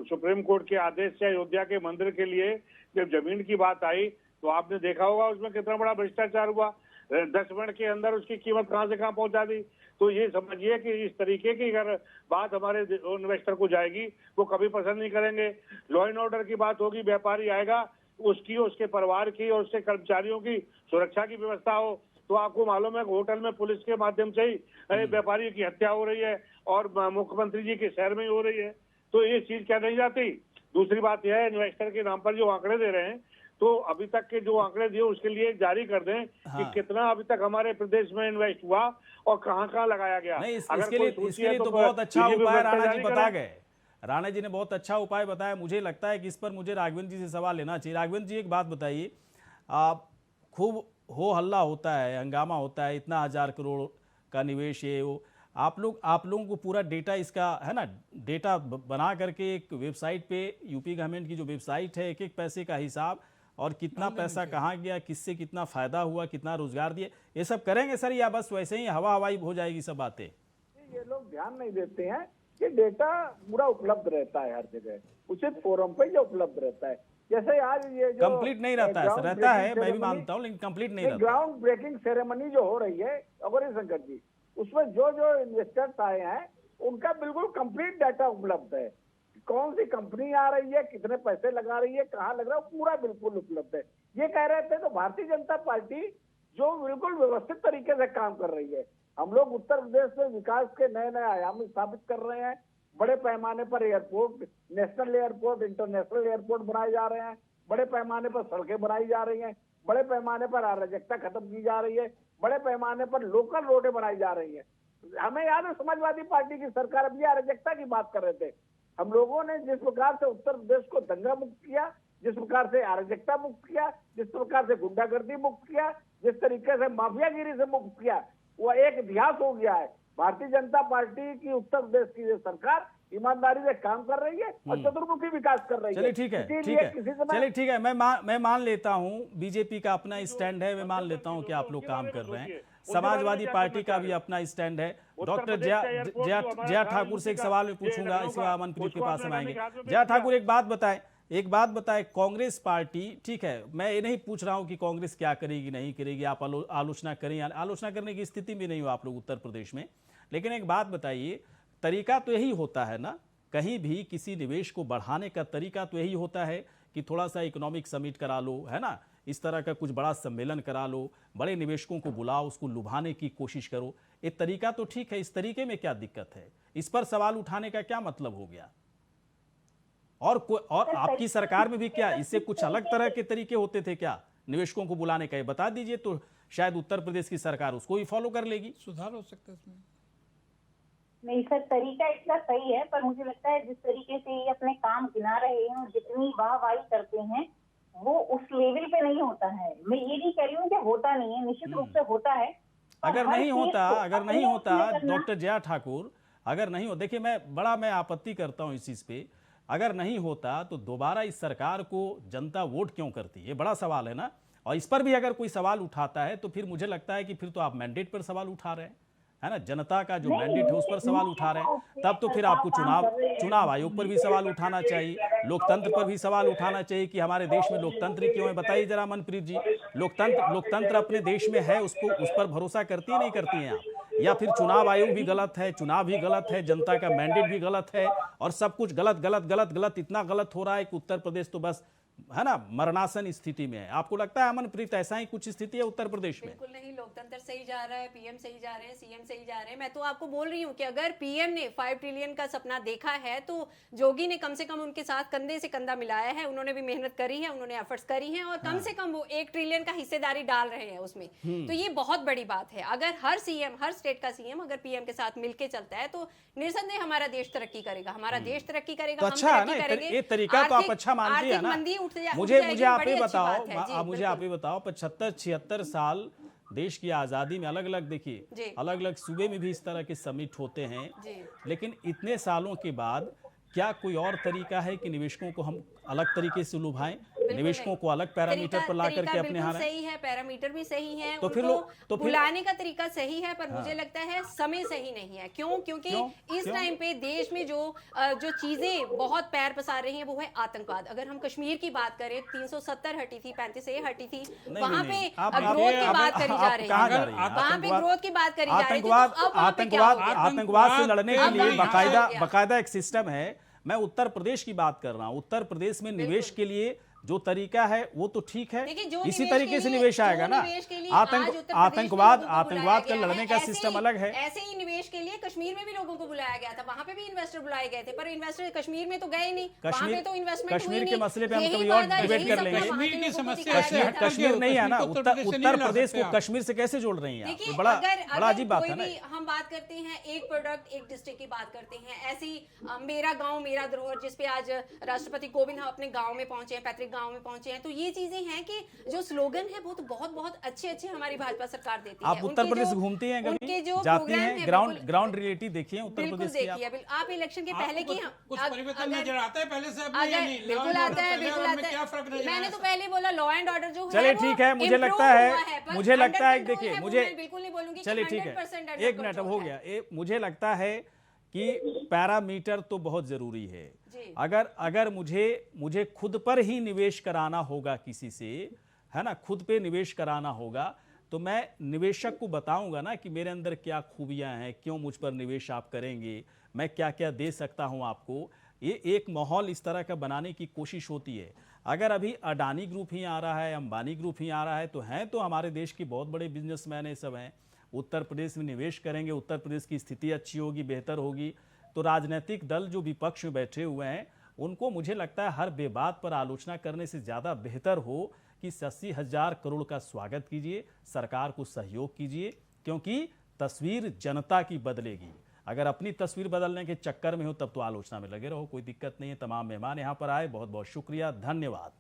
सुप्रीम कोर्ट के आदेश से अयोध्या के मंदिर के लिए जब जमीन की बात आई, तो आपने देखा होगा उसमें कितना बड़ा भ्रष्टाचार हुआ। 10 मिनट के अंदर उसकी कीमत कहां से कहां पहुंचा दी। तो ये समझिए कि इस तरीके की अगर बात हमारे इन्वेस्टर को जाएगी, वो कभी पसंद नहीं करेंगे। लॉ एंड ऑर्डर की बात होगी, व्यापारी आएगा, उसकी, उसके परिवार की और उसके कर्मचारियों की सुरक्षा की व्यवस्था हो। तो आपको मालूम है होटल में पुलिस के माध्यम से ही व्यापारी की हत्या हो रही है, और मुख्यमंत्री जी के शहर में ही हो रही है। तो ये चीज क्या नहीं जाती। दूसरी बात यह है, इन्वेस्टर के नाम पर जो आंकड़े दे रहे हैं, तो अभी तक के जो आंकड़े दिए उसके लिए जारी कर दें कि कितना अभी तक हमारे प्रदेश में इन्वेस्ट हुआ और कहां लगाया गया। नहीं, इसके लिए तो बहुत अच्छा उपाय राणा जी बता गए। राणा जी ने बहुत अच्छा उपाय बताया। मुझे लगता है कि इस पर मुझे राघवेंद्र जी से सवाल लेना चाहिए। राघवेंद्र जी, एक बात बताइए, खूब हो हल्ला होता है, हंगामा होता है, इतना 1000 करोड़ का निवेश, ये वो, आप लोगों को पूरा डेटा इसका है ना, डेटा बना करके एक वेबसाइट पे, यूपी गवर्नमेंट की जो वेबसाइट है, एक एक पैसे का हिसाब और कितना पैसा कहाँ गया, किससे कितना फायदा हुआ, कितना रोजगार दिए, ये सब करेंगे सर, या बस वैसे ही हवाई हो जाएगी सब बातें? ये लोग ध्यान नहीं देते हैं कि डेटा पूरा उपलब्ध रहता है हर जगह, उचित फोरम पे जो उपलब्ध रहता है। जैसे आज ये जो कंप्लीट नहीं रहता है सर, रहता है, मैं भी मानता हूँ, लेकिन कंप्लीट नहीं रहता। ग्राउंड ब्रेकिंग सेरेमनी जो हो रही है गौरी शंकर जी, उसमें जो जो इन्वेस्टर्स आए हैं उनका बिल्कुल कंप्लीट डाटा उपलब्ध है। कौन सी कंपनी आ रही है, कितने पैसे लगा रही है, कहाँ लग रहा है, पूरा बिल्कुल उपलब्ध है। ये कह रहे थे तो भारतीय जनता पार्टी जो बिल्कुल व्यवस्थित तरीके से काम कर रही है। हम लोग उत्तर प्रदेश में विकास के नए नए आयाम स्थापित कर रहे हैं। बड़े पैमाने पर airport, national airport, international airport बनाए जा रहे हैं। बड़े पैमाने पर सड़कें बनाई जा रही हैं। बड़े पैमाने पर अराजकता खत्म की जा रही है। बड़े पैमाने पर लोकल रोडें बनाई जा रही है। हमें याद है समाजवादी पार्टी की सरकार अभी अराजकता की बात कर रहे थे। हम लोगों ने जिस प्रकार से उत्तर प्रदेश को दंगा मुक्त किया, जिस प्रकार से अराजकता मुक्त किया, जिस प्रकार से गुंडागर्दी मुक्त किया, जिस तरीके से माफियागिरी से मुक्त किया, वह एक इतिहास हो गया है। भारतीय जनता पार्टी की उत्तर प्रदेश की सरकार ईमानदारी से काम कर रही है और चतुर्मुखी विकास कर रही है। चलिए ठीक है, चलिए ठीक है, मैं मान लेता हूं बीजेपी का अपना स्टैंड है, मैं मान लेता हूं कि आप लोग काम कर रहे हैं। समाजवादी पार्टी का भी अपना स्टैंड है। डॉक्टर जया ठाकुर से एक सवाल मैं पूछूंगा, इसके बाद मनप्रीत के पास हम आएंगे। जया ठाकुर, एक बात बताएं, कांग्रेस पार्टी, ठीक है, मैं ये नहीं पूछ रहा हूं कि कांग्रेस क्या करेगी नहीं करेगी, आप आलोचना करें, आलोचना करने की स्थिति में नहीं हो आप लोग उत्तर प्रदेश में, लेकिन एक बात बताइए, तरीका तो यही होता है ना, कहीं भी किसी निवेश को बढ़ाने का तरीका तो यही होता है कि थोड़ा सा इकोनॉमिक समिट करा लो, है ना, इस तरह का कुछ बड़ा सम्मेलन करा लो, बड़े निवेशकों को बुलाओ, उसको लुभाने की कोशिश करो। ये तरीका तो ठीक है, इस तरीके में क्या दिक्कत है? इस पर सवाल उठाने का क्या मतलब हो गया? और आपकी सरकार में भी क्या इससे कुछ अलग तरह के तरीके होते थे क्या निवेशकों को बुलाने का? बता दीजिए, तो शायद उत्तर प्रदेश की सरकार उसको ही फॉलो कर लेगी, सुधार हो सकता है इसमें। नहीं सर, तरीका इतना सही है, पर मुझे लगता है जिस तरीके से ये अपने काम गिना रहे हैं और जितनी वाहवाही करते हैं, वो उस लेवल पे नहीं होता है। मैं ये नहीं कह रही हूँ कि होता नहीं है, निश्चित रूप से होता है। अगर नहीं होता डॉक्टर जया ठाकुर, अगर नहीं हो, देखिए मैं आपत्ति करता हूँ इस चीज पे, अगर नहीं होता तो दोबारा इस सरकार को जनता वोट क्यों करती? ये बड़ा सवाल है ना। और इस पर भी अगर कोई सवाल उठाता है तो फिर मुझे लगता है कि फिर तो आप मैंडेट पर सवाल उठा रहे हैं, है ना, जनता का जो मैंडेट है उस पर सवाल उठा रहे हैं, तब तो फिर आपको चुनाव आयोग पर भी सवाल उठाना चाहिए, लोकतंत्र पर भी सवाल उठाना चाहिए कि हमारे देश में लोकतंत्र क्यों है। बताइए जरा मनप्रीत जी, लोकतंत्र अपने देश में है, उस पर भरोसा करती है नहीं करती हैं आप? या फिर चुनाव आयोग भी गलत है, चुनाव भी गलत है, जनता का मैंडेट भी गलत है, और सब कुछ गलत गलत गलत गलत इतना गलत हो रहा है कि उत्तर प्रदेश तो बस, है ना, मरणासन स्थिति में है। आपको लगता है अमनप्रीत ऐसा ही कुछ स्थिति है उत्तर प्रदेश में? बिल्कुल नहीं, लोकतंत्र सही जा रहा है, पीएम सही जा रहे हैं, सीएम सही जा रहे हैं। मैं तो आपको बोल रही हूँ कि अगर पीएम ने 5 ट्रिलियन का सपना देखा है तो जोगी ने कम से कम उनके साथ कंधे से कंधा मिलाया है, उन्होंने भी मेहनत करी है, उन्होंने एफर्ट्स करी हैं, और कम से कम वो 1 ट्रिलियन का हिस्सेदारी डाल रहे हैं उसमें। तो ये बहुत बड़ी बात है। अगर हर सीएम, हर स्टेट का सीएम अगर पीएम के साथ मिलकर चलता है तो निसंदेह हमारा देश तरक्की करेगा, हमारा देश तरक्की करेगा, तो हम अच्छा है तरक्की ना, करेंगे। ये तरीका तो आप अच्छा मानती है ना। मंदी उठ जाएगी, मुझे आप ये बड़ी अच्छी बताओ, बात है। जी, मुझे आप ये बताओ, 75-76 साल देश की आज़ादी में अलग अलग, देखिए अलग अलग सूबे में भी इस तरह के समिट होते हैं, लेकिन इतने सालों के बाद क्या कोई और तरीका है कि निवेशकों को हम अलग तरीके से लुभाएं, निवेशकों को अलग पैरामीटर पर ला करके अपने यहाँ सही है, पैरामीटर भी सही है, तो फिर तो बुलाने का तरीका सही है, पर मुझे लगता है समय सही नहीं है। क्योंकि इस टाइम पे देश में जो चीजें बहुत पैर पसार रही हैं वो है आतंकवाद। अगर हम कश्मीर की बात करें, 370 हटी थी, 35 हटी थी, वहां पे ग्रोथ की बात करी जा रही है, वहां पे ग्रोथ की बात करी जा रही है। आतंकवाद से लड़ने के लिए बाकायदा एक सिस्टम है। मैं उत्तर प्रदेश की बात कर रहा हूं। उत्तर प्रदेश में निवेश के लिए जो तरीका है वो तो ठीक है, इसी तरीके से निवेश आएगा ना। आतंकवाद का लड़ने का सिस्टम अलग है। ऐसे ही निवेश के लिए कश्मीर में भी लोगों को बुलाया गया था, वहां पे भी इन्वेस्टर बुलाए गए थे, पर इन्वेस्टर कश्मीर में तो गए नहीं, वहां पे तो इन्वेस्टमेंट कश्मीर के मसले पे हम कभी और डिबेट कर लेंगे। कश्मीर नहीं है ना, उत्तर प्रदेश को कश्मीर से कैसे जोड़ रही हैं आप? बड़ा अजीब बात है ना। हम बात करते हैं एक प्रोडक्ट एक डिस्ट्रिक्ट की बात करते हैं, ऐसी मेरा गाँव मेरा धरोहर, जिसपे आज राष्ट्रपति कोविंद हम अपने गाँव में पहुंचे हैं, पैतृक गांव में पहुंचे हैं। तो ये चीजें हैं कि जो स्लोगन है वो तो बहुत अच्छे हमारी भाजपा सरकार देती है। आप उत्तर प्रदेश घूमती हैं कभी, जाती हैं, ग्राउंड रियलिटी देखिए उत्तर प्रदेश की। देखिए आप इलेक्शन के पहले की कुछ परिवर्तन नजर आता है पहले से? बिल्कुल आता है, बिल्कुल आता है। मैंने तो पहले बोला लॉ एंड ऑर्डर जो है, चलिए ठीक है, मुझे लगता है देखिए, मुझे बिल्कुल नहीं बोलूंगी, चलिए ठीक है, 1 मिनट अब हो गया। मुझे लगता है कि पैरामीटर तो बहुत जरूरी है। अगर मुझे खुद पर ही निवेश कराना होगा किसी से, है ना, खुद पे निवेश कराना होगा, तो मैं निवेशक को बताऊंगा ना कि मेरे अंदर क्या खूबियां हैं, क्यों मुझ पर निवेश आप करेंगे, मैं क्या क्या दे सकता हूं आपको। ये एक माहौल इस तरह का बनाने की कोशिश होती है। अगर अभी अडानी ग्रुप ही आ रहा है, अंबानी ग्रुप ही आ रहा है, तो हैं तो हमारे देश के बहुत बड़े बिजनेसमैन ये सब हैं, उत्तर प्रदेश में निवेश करेंगे, उत्तर प्रदेश की स्थिति अच्छी होगी, बेहतर होगी, तो राजनीतिक दल जो विपक्ष में बैठे हुए हैं उनको मुझे लगता है हर बेबात पर आलोचना करने से ज़्यादा बेहतर हो कि 80,000 करोड़ का स्वागत कीजिए, सरकार को सहयोग कीजिए, क्योंकि तस्वीर जनता की बदलेगी। अगर अपनी तस्वीर बदलने के चक्कर में हो तब तो आलोचना में लगे रहो, कोई दिक्कत नहीं है। तमाम मेहमान यहाँ पर आए, बहुत बहुत शुक्रिया, धन्यवाद।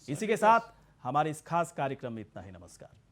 इसी के साथ हमारे इस खास कार्यक्रम में इतना ही। नमस्कार।